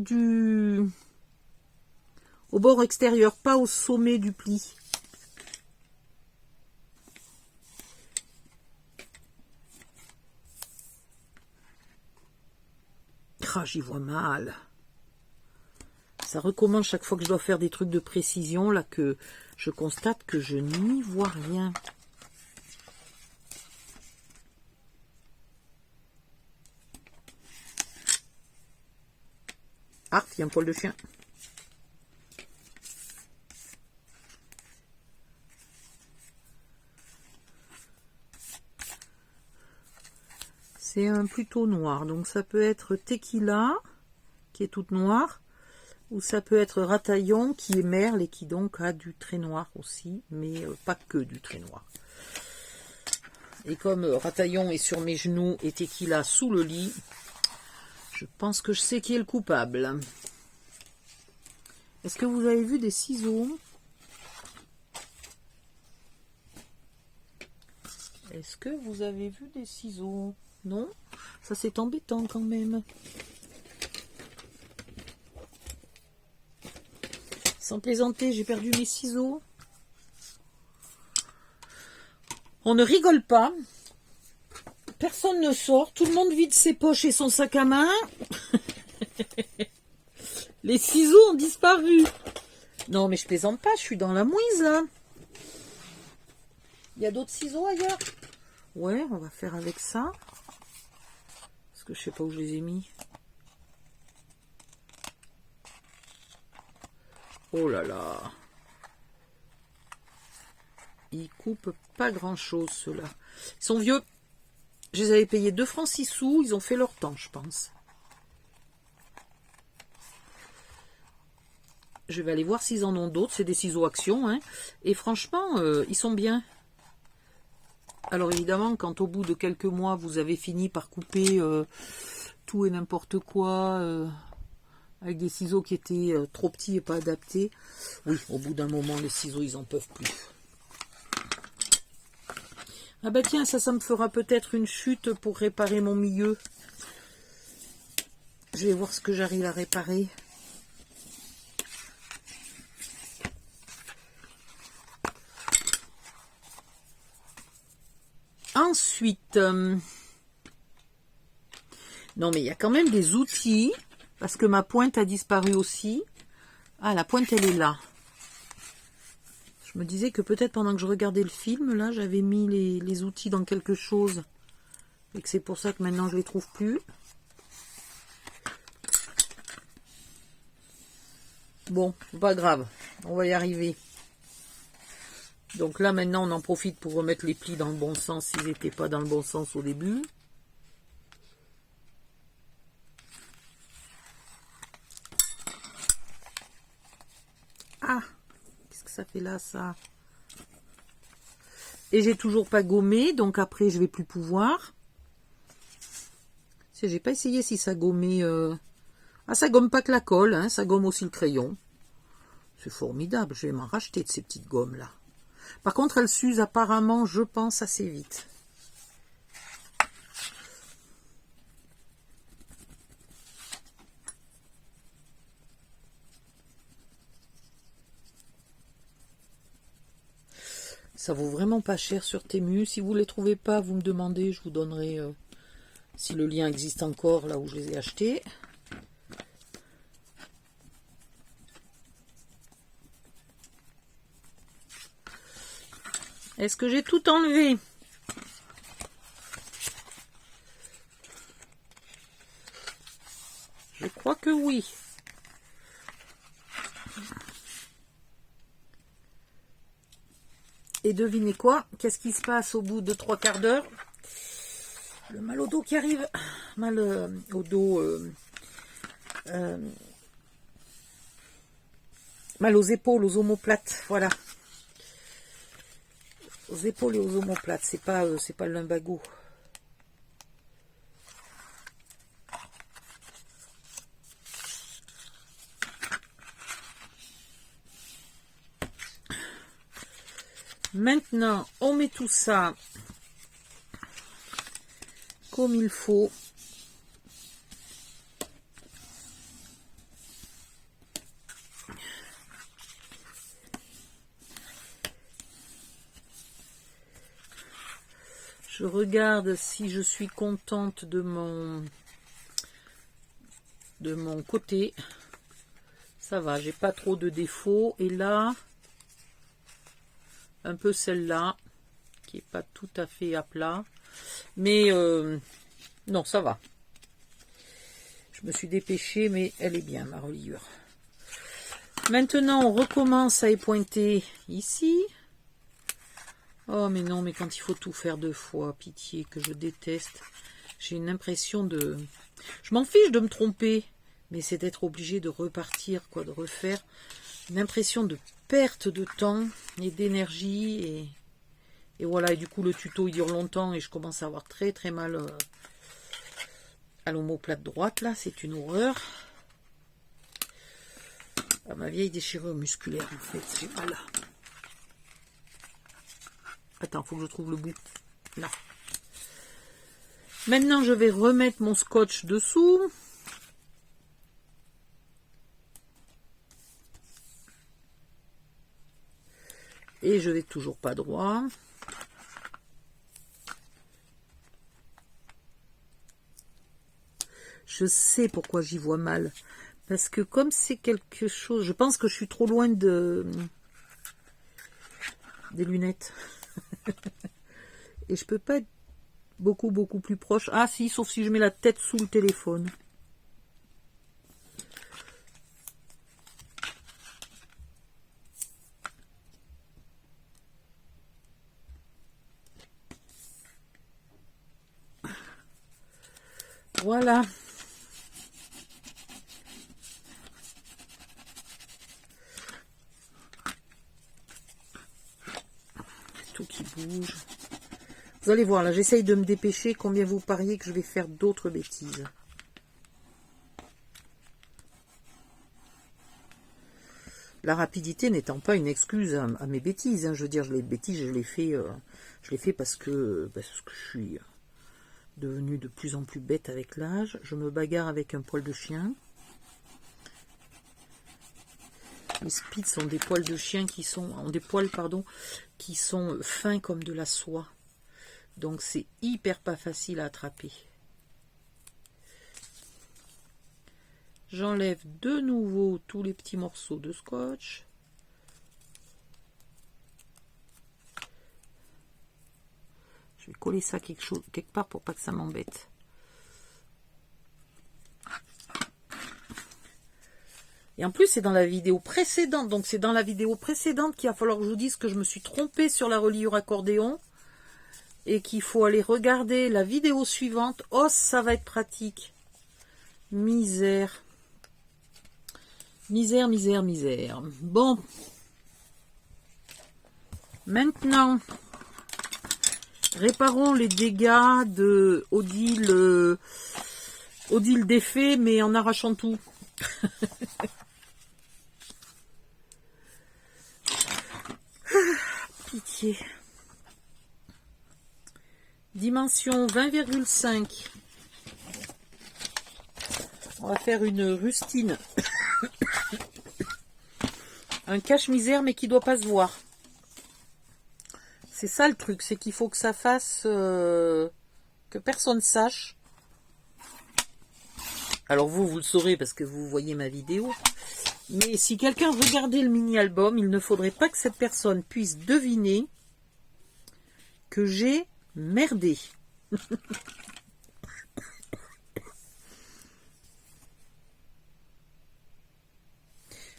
extérieur, pas au sommet du pli. Ah, j'y vois mal. Ça recommence chaque fois que je dois faire des trucs de précision, là que je constate que je n'y vois rien. Ah, il y a un poil de chien. C'est un plutôt noir, donc ça peut être Tequila, qui est toute noire, ou ça peut être Rataillon, qui est merle et qui donc a du trait noir aussi, mais pas que du trait noir. Et comme Rataillon est sur mes genoux et Tequila sous le lit, je pense que je sais qui est le coupable. Est-ce que vous avez vu des ciseaux? Est-ce que vous avez vu des ciseaux? Non? Ça c'est embêtant quand même. Sans plaisanter, j'ai perdu mes ciseaux. On ne rigole pas. Personne ne sort. Tout le monde vide ses poches et son sac à main. Les ciseaux ont disparu. Non, mais je plaisante pas. Je suis dans la mouise, là. Il y a d'autres ciseaux ailleurs? Ouais, on va faire avec ça. Parce que je sais pas où je les ai mis. Oh là là. Ils coupent pas grand chose, ceux-là. Ils sont vieux. Je les avais payés 2 francs 6 sous. Ils ont fait leur temps, je pense. Je vais aller voir s'ils en ont d'autres. C'est des ciseaux Action. Hein. Et franchement, ils sont bien. Alors évidemment, quand au bout de quelques mois, vous avez fini par couper tout et n'importe quoi, avec des ciseaux qui étaient trop petits et pas adaptés, oui, au bout d'un moment, les ciseaux, ils en peuvent plus. Ah bah tiens, ça me fera peut-être une chute pour réparer mon milieu. Je vais voir ce que j'arrive à réparer. Ensuite, non mais il y a quand même des outils, parce que ma pointe a disparu aussi. Ah, la pointe, elle est là. Je me disais que peut-être pendant que je regardais le film, là, j'avais mis les outils dans quelque chose. Et que c'est pour ça que maintenant je les trouve plus. Bon, pas grave, on va y arriver. Donc là, maintenant, on en profite pour remettre les plis dans le bon sens s'ils n'étaient pas dans le bon sens au début. Ah! ça fait là, ça. Et j'ai toujours pas gommé, donc après je vais plus pouvoir. J'ai pas essayé si ça gommait... Ah, ça gomme pas que la colle, hein, ça gomme aussi le crayon. C'est formidable, je vais m'en racheter de ces petites gommes là. Par contre, elles s'usent apparemment, je pense, assez vite. Ça vaut vraiment pas cher sur Temu. Si vous ne les trouvez pas, vous me demandez, je vous donnerai si le lien existe encore là où je les ai achetés. Est-ce que j'ai tout enlevé? Je crois que oui. Et devinez quoi? Qu'est-ce qui se passe au bout de 3/4 d'heure? Le mal au dos qui arrive. Mal au dos. Mal aux épaules, aux omoplates. Voilà. Aux épaules et aux omoplates. C'est pas le lumbago. Maintenant, on met tout ça comme il faut. Je regarde si je suis contente de mon côté. Ça va, j'ai pas trop de défauts. Et là, un peu celle-là, qui est pas tout à fait à plat. Mais non, ça va. Je me suis dépêchée, mais elle est bien, ma reliure. Maintenant, on recommence à épointer ici. Oh, mais non, mais quand il faut tout faire 2 fois, pitié, que je déteste. J'ai une impression de... Je m'en fiche de me tromper, mais c'est d'être obligé de repartir, quoi, de refaire. Une impression de perte de temps et d'énergie. Et voilà, et du coup, le tuto, il dure longtemps et je commence à avoir très très mal à l'omoplate droite, là. C'est une horreur. À ma vieille déchirure musculaire, en fait, j'ai mal. Attends, faut que je trouve le bout. Là. Maintenant, je vais remettre mon scotch dessous. Et je vais toujours pas droit. Je sais pourquoi j'y vois mal. Parce que comme c'est quelque chose... Je pense que je suis trop loin des lunettes. Et je peux pas être beaucoup plus proche. Ah si, sauf si je mets la tête sous le téléphone. Voilà. Tout qui bouge. Vous allez voir, là, j'essaye de me dépêcher. Combien vous pariez que je vais faire d'autres bêtises? La rapidité n'étant pas une excuse à mes bêtises. Hein. Je veux dire, les bêtises, je les fais parce que je suis devenue de plus en plus bête avec l'âge. Je me bagarre avec un poil de chien. Les Spitz sont des poils de chien qui sont fins comme de la soie. Donc c'est hyper pas facile à attraper. J'enlève de nouveau tous les petits morceaux de scotch. Je vais coller ça quelque part pour pas que ça m'embête. Et en plus, c'est dans la vidéo précédente. Donc c'est dans la vidéo précédente qu'il va falloir que je vous dise que je me suis trompée sur la reliure accordéon. Et qu'il faut aller regarder la vidéo suivante. Oh, ça va être pratique. Misère. Misère. Bon. Maintenant, réparons les dégâts de Odile défait, mais en arrachant tout. Pitié. Dimension 20,5. On va faire une rustine. Un cache-misère, mais qui doit pas se voir. C'est ça le truc, c'est qu'il faut que ça fasse que personne sache. Alors vous le saurez parce que vous voyez ma vidéo. Mais si quelqu'un regardait le mini-album, il ne faudrait pas que cette personne puisse deviner que j'ai merdé.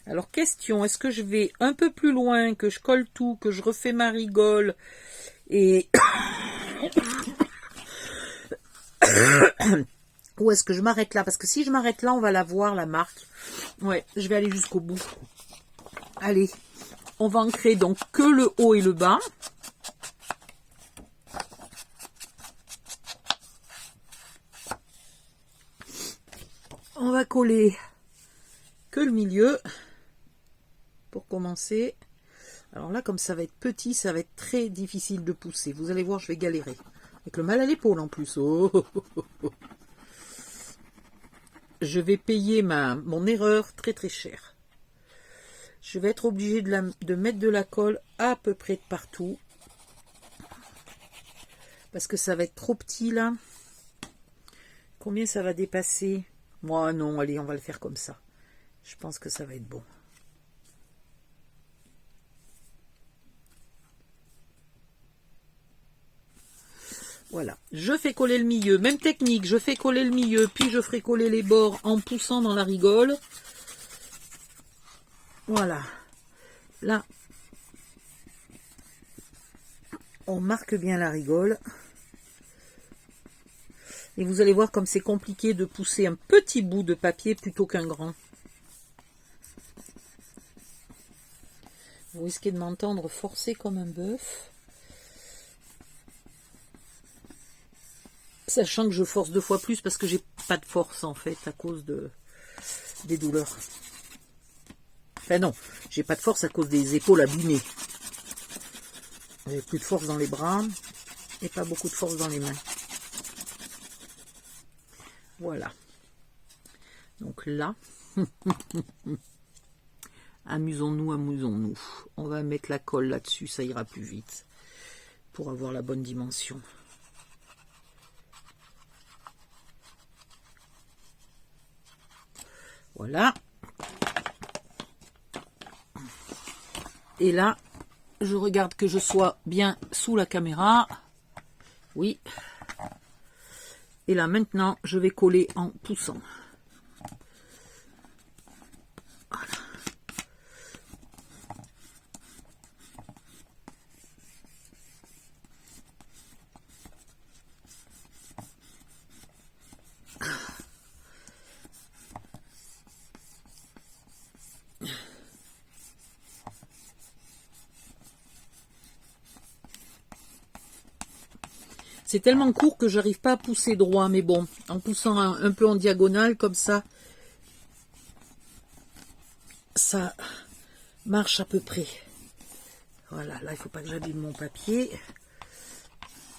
Alors question, est-ce que je vais un peu plus loin, que je colle tout, que je refais ma rigole et... Ou est-ce que je m'arrête là? Parce que si je m'arrête là, on va la voir, la marque. Ouais, je vais aller jusqu'au bout. Allez, on va ancrer donc que le haut et le bas. On va coller que le milieu pour commencer. Alors là, comme ça va être petit, ça va être très difficile de pousser. Vous allez voir, je vais galérer. Avec le mal à l'épaule en plus. Oh. Je vais payer mon erreur très très cher. Je vais être obligée de mettre de la colle à peu près de partout. Parce que ça va être trop petit là. Combien ça va dépasser? Moi non, allez, on va le faire comme ça. Je pense que ça va être bon. Voilà, je fais coller le milieu, même technique, je fais coller le milieu, puis je ferai coller les bords en poussant dans la rigole. Voilà, là, on marque bien la rigole. Et vous allez voir comme c'est compliqué de pousser un petit bout de papier plutôt qu'un grand. Vous risquez de m'entendre forcer comme un bœuf. Sachant que je force 2 fois plus parce que j'ai pas de force en fait à cause des douleurs. Enfin non, j'ai pas de force à cause des épaules abîmées. J'ai plus de force dans les bras et pas beaucoup de force dans les mains. Voilà. Donc là, amusons-nous, amusons-nous. On va mettre la colle là-dessus, ça ira plus vite pour avoir la bonne dimension. Voilà. Et là, je regarde que je sois bien sous la caméra. Oui. Et là, maintenant, je vais coller en poussant. Voilà. C'est tellement court que j'arrive pas à pousser droit, mais bon, en poussant un peu en diagonale comme ça, ça marche à peu près. Voilà, là il faut pas que j'abîme mon papier.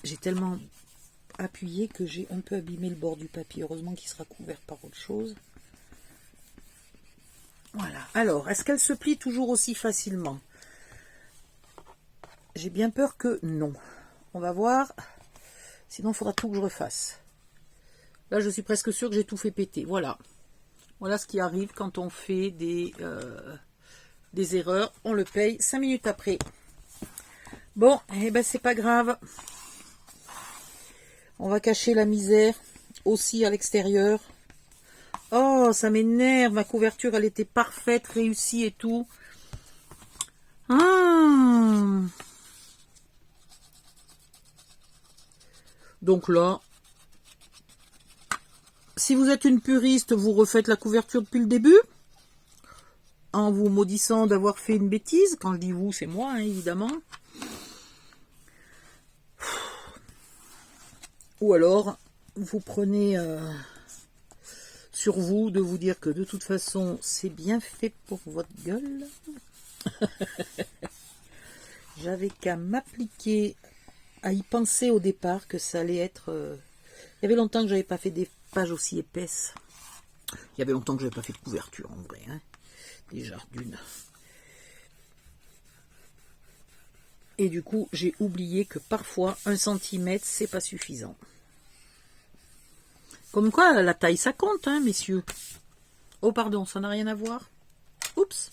J'ai tellement appuyé que j'ai un peu abîmé le bord du papier. Heureusement qu'il sera couvert par autre chose. Voilà. Alors, est-ce qu'elle se plie toujours aussi facilement? J'ai bien peur que non. On va voir. Sinon, il faudra tout que je refasse. Là, je suis presque sûre que j'ai tout fait péter. Voilà. Voilà ce qui arrive quand on fait des erreurs. On le paye 5 minutes après. Bon, eh ben c'est pas grave. On va cacher la misère aussi à l'extérieur. Oh, ça m'énerve. Ma couverture, elle était parfaite, réussie et tout. Ah. Donc là, si vous êtes une puriste, vous refaites la couverture depuis le début, en vous maudissant d'avoir fait une bêtise. Quand je dis vous, c'est moi, hein, évidemment. Ou alors, vous prenez sur vous de vous dire que de toute façon, c'est bien fait pour votre gueule. J'avais qu'à m'appliquer à y penser au départ que ça allait être... Il y avait longtemps que j'avais pas fait des pages aussi épaisses. Il y avait longtemps que j'avais pas fait de couverture en vrai. Hein. Déjà, d'une. Et du coup, j'ai oublié que parfois, 1 cm, c'est pas suffisant. Comme quoi, la taille, ça compte, hein, messieurs. Oh, pardon, ça n'a rien à voir. Oups,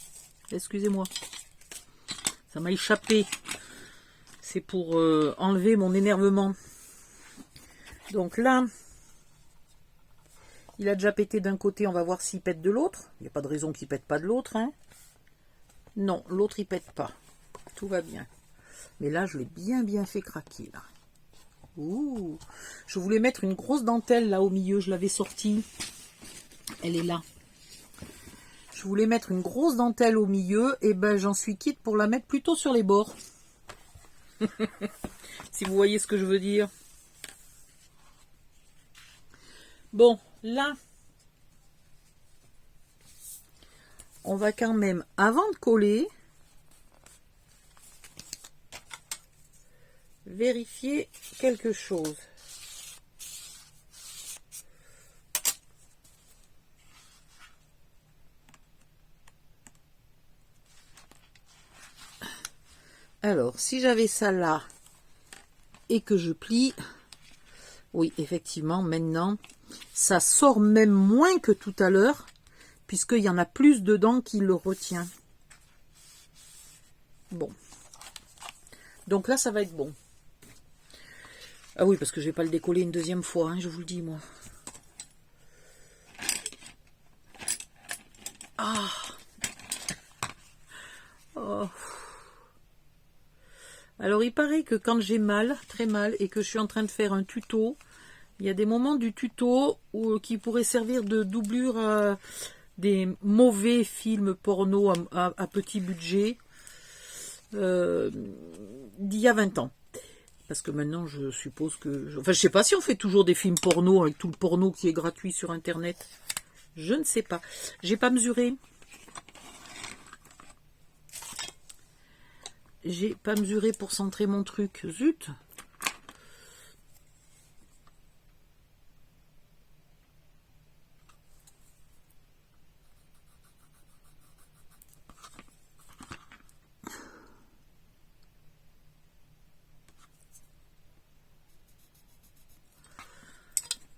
excusez-moi. Ça m'a échappé. C'est pour enlever mon énervement. Donc là, il a déjà pété d'un côté, on va voir s'il pète de l'autre. Il n'y a pas de raison qu'il pète pas de l'autre. Hein. Non, l'autre, il pète pas. Tout va bien. Mais là, je l'ai bien fait craquer. Là. Ouh. Je voulais mettre une grosse dentelle là au milieu, je l'avais sortie. Elle est là. Je voulais mettre une grosse dentelle au milieu, et ben j'en suis quitte pour la mettre plutôt sur les bords. Si vous voyez ce que je veux dire. Bon, là, on va quand même, avant de coller, vérifier quelque chose. Alors, si j'avais ça là et que je plie, oui, effectivement, maintenant, ça sort même moins que tout à l'heure, puisqu'il y en a plus dedans qui le retient. Bon. Donc là, ça va être bon. Ah oui, parce que je vais pas le décoller une deuxième fois, hein, je vous le dis, moi. Ah. Oh. Alors, il paraît que quand j'ai mal, très mal, et que je suis en train de faire un tuto, il y a des moments du tuto qui pourraient servir de doublure à des mauvais films porno à petit budget d'il y a 20 ans. Parce que maintenant, je suppose que... Enfin, je sais pas si on fait toujours des films porno avec tout le porno qui est gratuit sur Internet. Je ne sais pas. J'ai pas mesuré. J'ai pas mesuré pour centrer mon truc. Zut!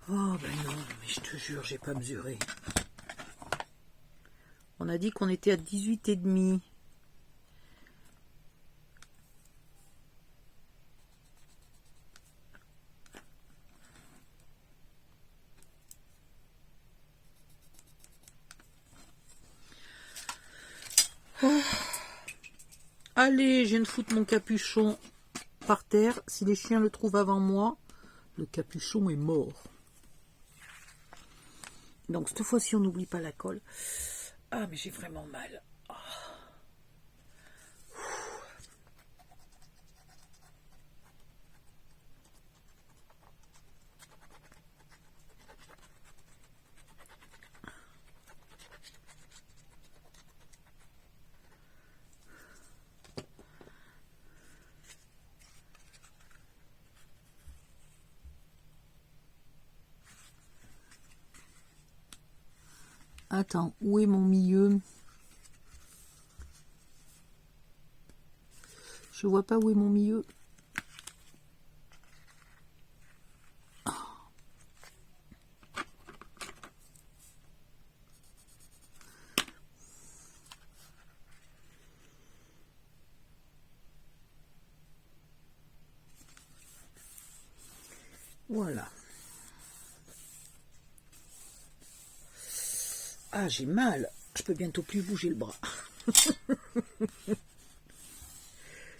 Oh ben non, mais je te jure, j'ai pas mesuré. On a dit qu'on était à 18,5. Allez, je viens de foutre mon capuchon par terre. Si les chiens le trouvent avant moi, le capuchon est mort. Donc cette fois-ci, on n'oublie pas la colle. Ah, mais j'ai vraiment mal. Oh. Attends, où est mon milieu? Je vois pas où est mon milieu. Voilà. Ah, j'ai mal. Je peux bientôt plus bouger le bras.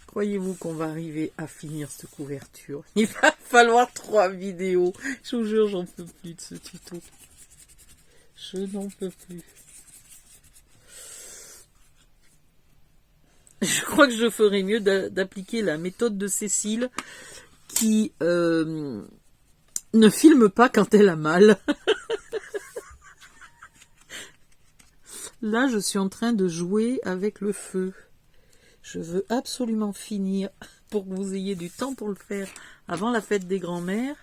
Croyez-vous qu'on va arriver à finir cette couverture? Il va falloir 3 vidéos. Je vous jure, j'en peux plus de ce tuto. Je n'en peux plus. Je crois que je ferais mieux d'appliquer la méthode de Cécile qui Ne filme pas quand elle a mal. Là, je suis en train de jouer avec le feu. Je veux absolument finir pour que vous ayez du temps pour le faire avant la fête des grands-mères.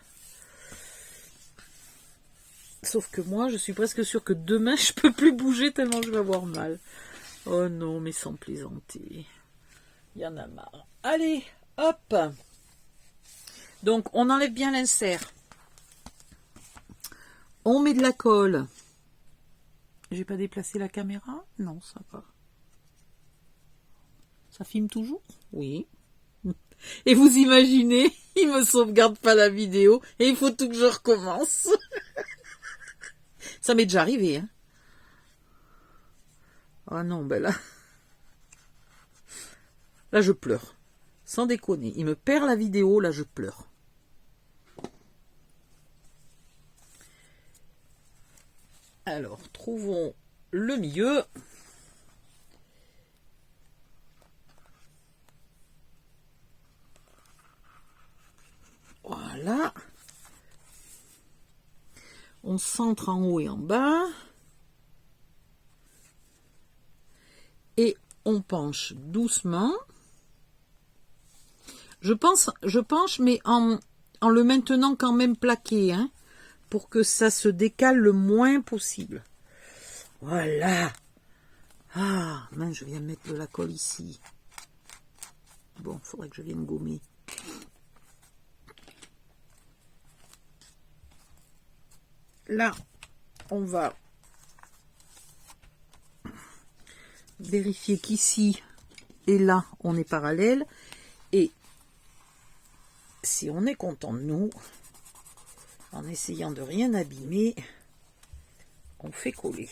Sauf que moi, je suis presque sûre que demain, je peux plus bouger tellement je vais avoir mal. Oh non, mais sans plaisanter. Il y en a marre. Allez, hop. Donc, on enlève bien l'insert. On met de la colle. J'ai pas déplacé la caméra? Non, ça va. Ça filme toujours? Oui. Et vous imaginez, il me sauvegarde pas la vidéo et il faut tout que je recommence. Ça m'est déjà arrivé, hein. Ah non, ben là... Là, je pleure. Sans déconner. Il me perd la vidéo, là, je pleure. Alors, trouvons le milieu. Voilà. On centre en haut et en bas. Et on penche doucement. Je penche, mais en le maintenant quand même plaqué, hein, pour que ça se décale le moins possible. Voilà. Ah, mince, je viens mettre de la colle ici. Bon, il faudrait que je vienne gommer. Là, on va vérifier qu'ici et là, on est parallèle. Et si on est content de nous, en essayant de rien abîmer, on fait coller.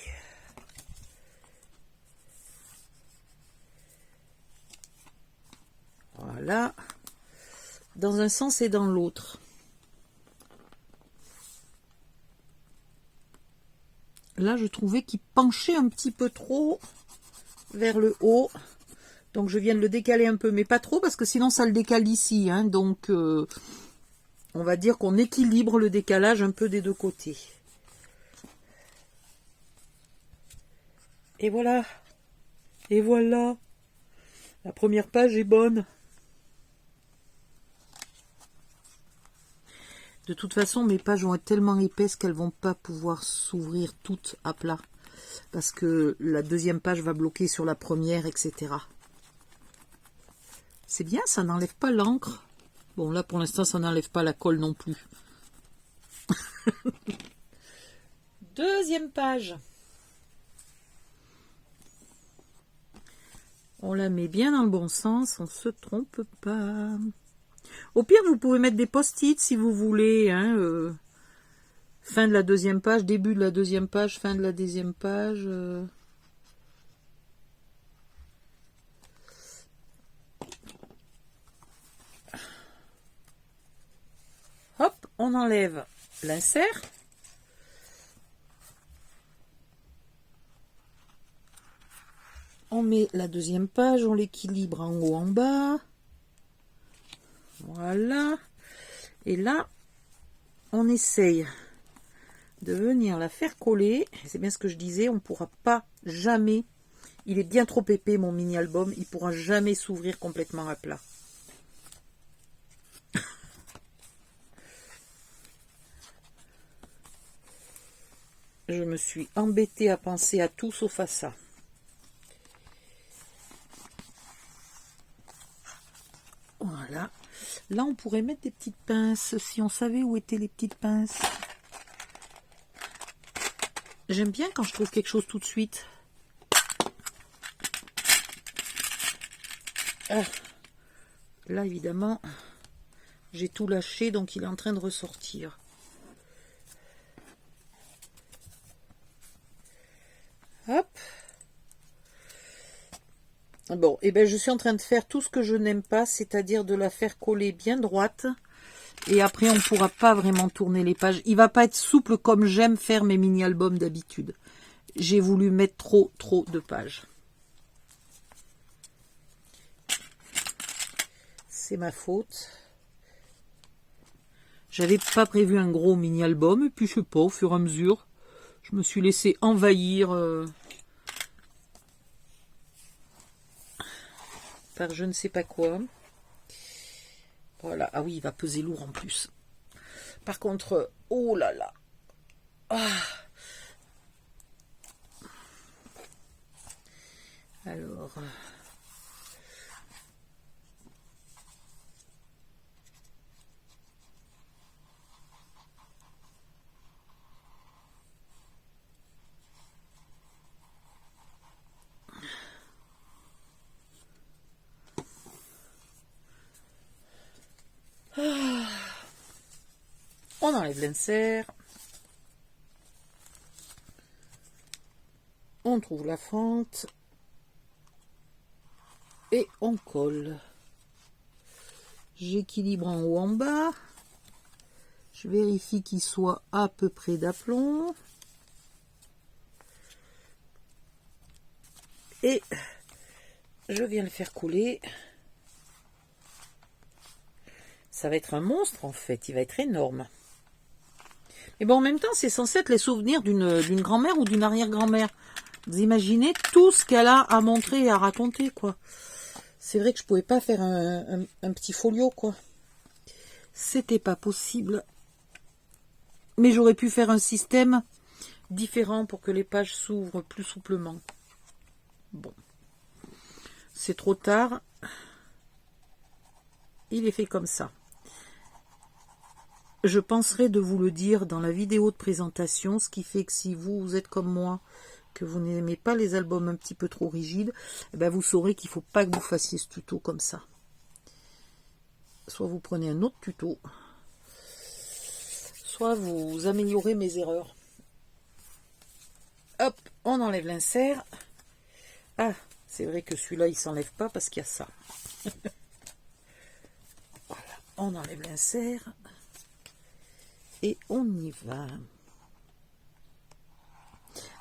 Voilà. Dans un sens et dans l'autre. Là, je trouvais qu'il penchait un petit peu trop vers le haut. Donc, je viens de le décaler un peu, mais pas trop, parce que sinon, ça le décale ici. Hein. Donc, on va dire qu'on équilibre le décalage un peu des deux côtés. Et voilà. Et voilà. La première page est bonne. De toute façon, mes pages vont être tellement épaisses qu'elles vont pas pouvoir s'ouvrir toutes à plat. Parce que la deuxième page va bloquer sur la première, etc. C'est bien, ça n'enlève pas l'encre. Bon, là, pour l'instant, ça n'enlève pas la colle non plus. Deuxième page. On la met bien dans le bon sens, on ne se trompe pas. Au pire, vous pouvez mettre des post-it si vous voulez. Hein, fin de la deuxième page, début de la deuxième page, fin de la deuxième page. Hop, on enlève l'insert. On met la deuxième page, on l'équilibre en haut, en bas. Voilà. Et là, on essaye de venir la faire coller. C'est bien ce que je disais, on ne pourra pas jamais... Il est bien trop épais, mon mini-album. Il ne pourra jamais s'ouvrir complètement à plat. Je me suis embêtée à penser à tout sauf à ça. Voilà. Là, on pourrait mettre des petites pinces, si on savait où étaient les petites pinces. J'aime bien quand je trouve quelque chose tout de suite. Ah. Là, évidemment, j'ai tout lâché, donc il est en train de ressortir. Hop. Bon, et ben je suis en train de faire tout ce que je n'aime pas, c'est-à-dire de la faire coller bien droite. Et après, on ne pourra pas vraiment tourner les pages. Il va pas être souple comme j'aime faire mes mini-albums d'habitude. J'ai voulu mettre trop de pages. C'est ma faute. J'avais pas prévu un gros mini-album, et puis je sais pas, au fur et à mesure, je me suis laissé envahir par je ne sais pas quoi. Voilà, ah oui, il va peser lourd en plus. Par contre, oh là là. Ah. Alors... On enlève l'insert. On trouve la fente. Et on colle. J'équilibre en haut en bas. Je vérifie qu'il soit à peu près d'aplomb. Et je viens le faire couler. Ça va être un monstre en fait, il va être énorme. Mais bon, en même temps, c'est censé être les souvenirs d'une grand-mère ou d'une arrière-grand-mère. Vous imaginez tout ce qu'elle a à montrer et à raconter, quoi. C'est vrai que je pouvais pas faire un petit folio, quoi. C'était pas possible. Mais j'aurais pu faire un système différent pour que les pages s'ouvrent plus souplement. Bon. C'est trop tard. Il est fait comme ça. Je penserai de vous le dire dans la vidéo de présentation, ce qui fait que si vous êtes comme moi, que vous n'aimez pas les albums un petit peu trop rigides, eh ben vous saurez qu'il ne faut pas que vous fassiez ce tuto comme ça. Soit vous prenez un autre tuto, soit vous améliorez mes erreurs. Hop, on enlève l'insert. Ah, c'est vrai que celui-là, il ne s'enlève pas parce qu'il y a ça. Voilà, on enlève l'insert. Et on y va.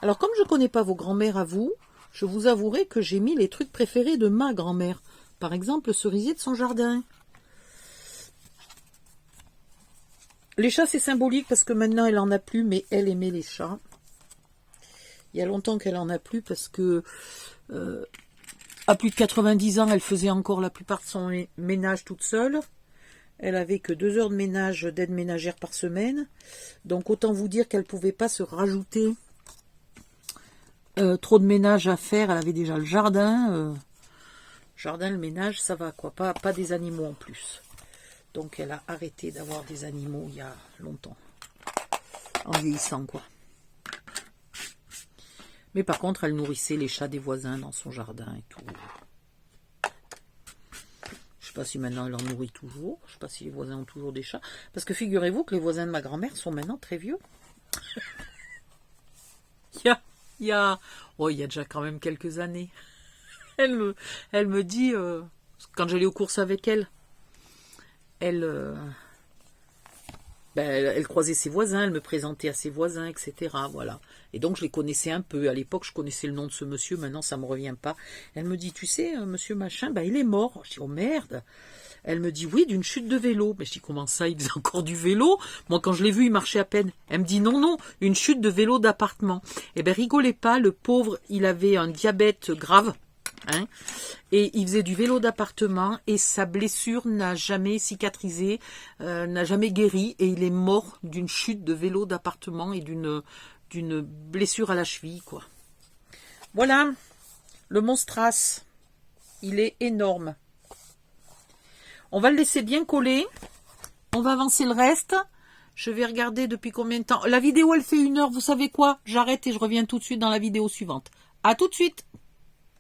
Alors, comme je ne connais pas vos grands-mères à vous, je vous avouerai que j'ai mis les trucs préférés de ma grand-mère. Par exemple, le cerisier de son jardin. Les chats, c'est symbolique parce que maintenant, elle n'en a plus, mais elle aimait les chats. Il y a longtemps qu'elle n'en a plus parce que, à plus de 90 ans, elle faisait encore la plupart de son ménage toute seule. Elle avait que 2 heures de ménage, d'aide ménagère par semaine. Donc autant vous dire qu'elle ne pouvait pas se rajouter trop de ménage à faire. Elle avait déjà le jardin. Jardin, le ménage, ça va quoi. Pas des animaux en plus. Donc elle a arrêté d'avoir des animaux il y a longtemps. En vieillissant quoi. Mais par contre, elle nourrissait les chats des voisins dans son jardin et tout. Je ne sais pas si maintenant elle en nourrit toujours. Je ne sais pas si les voisins ont toujours des chats. Parce que figurez-vous que les voisins de ma grand-mère sont maintenant très vieux. il y a déjà quand même quelques années. Elle me dit, quand j'allais aux courses avec elle, elle croisait ses voisins, elle me présentait à ses voisins, etc. Voilà. Et donc je les connaissais un peu. À l'époque, je connaissais le nom de ce monsieur, maintenant ça ne me revient pas. Elle me dit, tu sais, monsieur machin, il est mort. Je dis, oh merde. Elle me dit, oui, d'une chute de vélo. Mais je dis, comment ça, il faisait encore du vélo? Moi, quand je l'ai vu, il marchait à peine. Elle me dit, non, une chute de vélo d'appartement. Eh bien, rigolez pas, le pauvre, il avait un diabète grave. Hein, et il faisait du vélo d'appartement et sa blessure n'a jamais cicatrisé, n'a jamais guéri et il est mort d'une chute de vélo d'appartement et d'une blessure à la cheville quoi. Voilà, le monstras, il est énorme. On va le laisser bien coller, on va avancer le reste. Je vais regarder depuis combien de temps. La vidéo elle fait 1 heure, vous savez quoi? J'arrête et je reviens tout de suite dans la vidéo suivante. À tout de suite.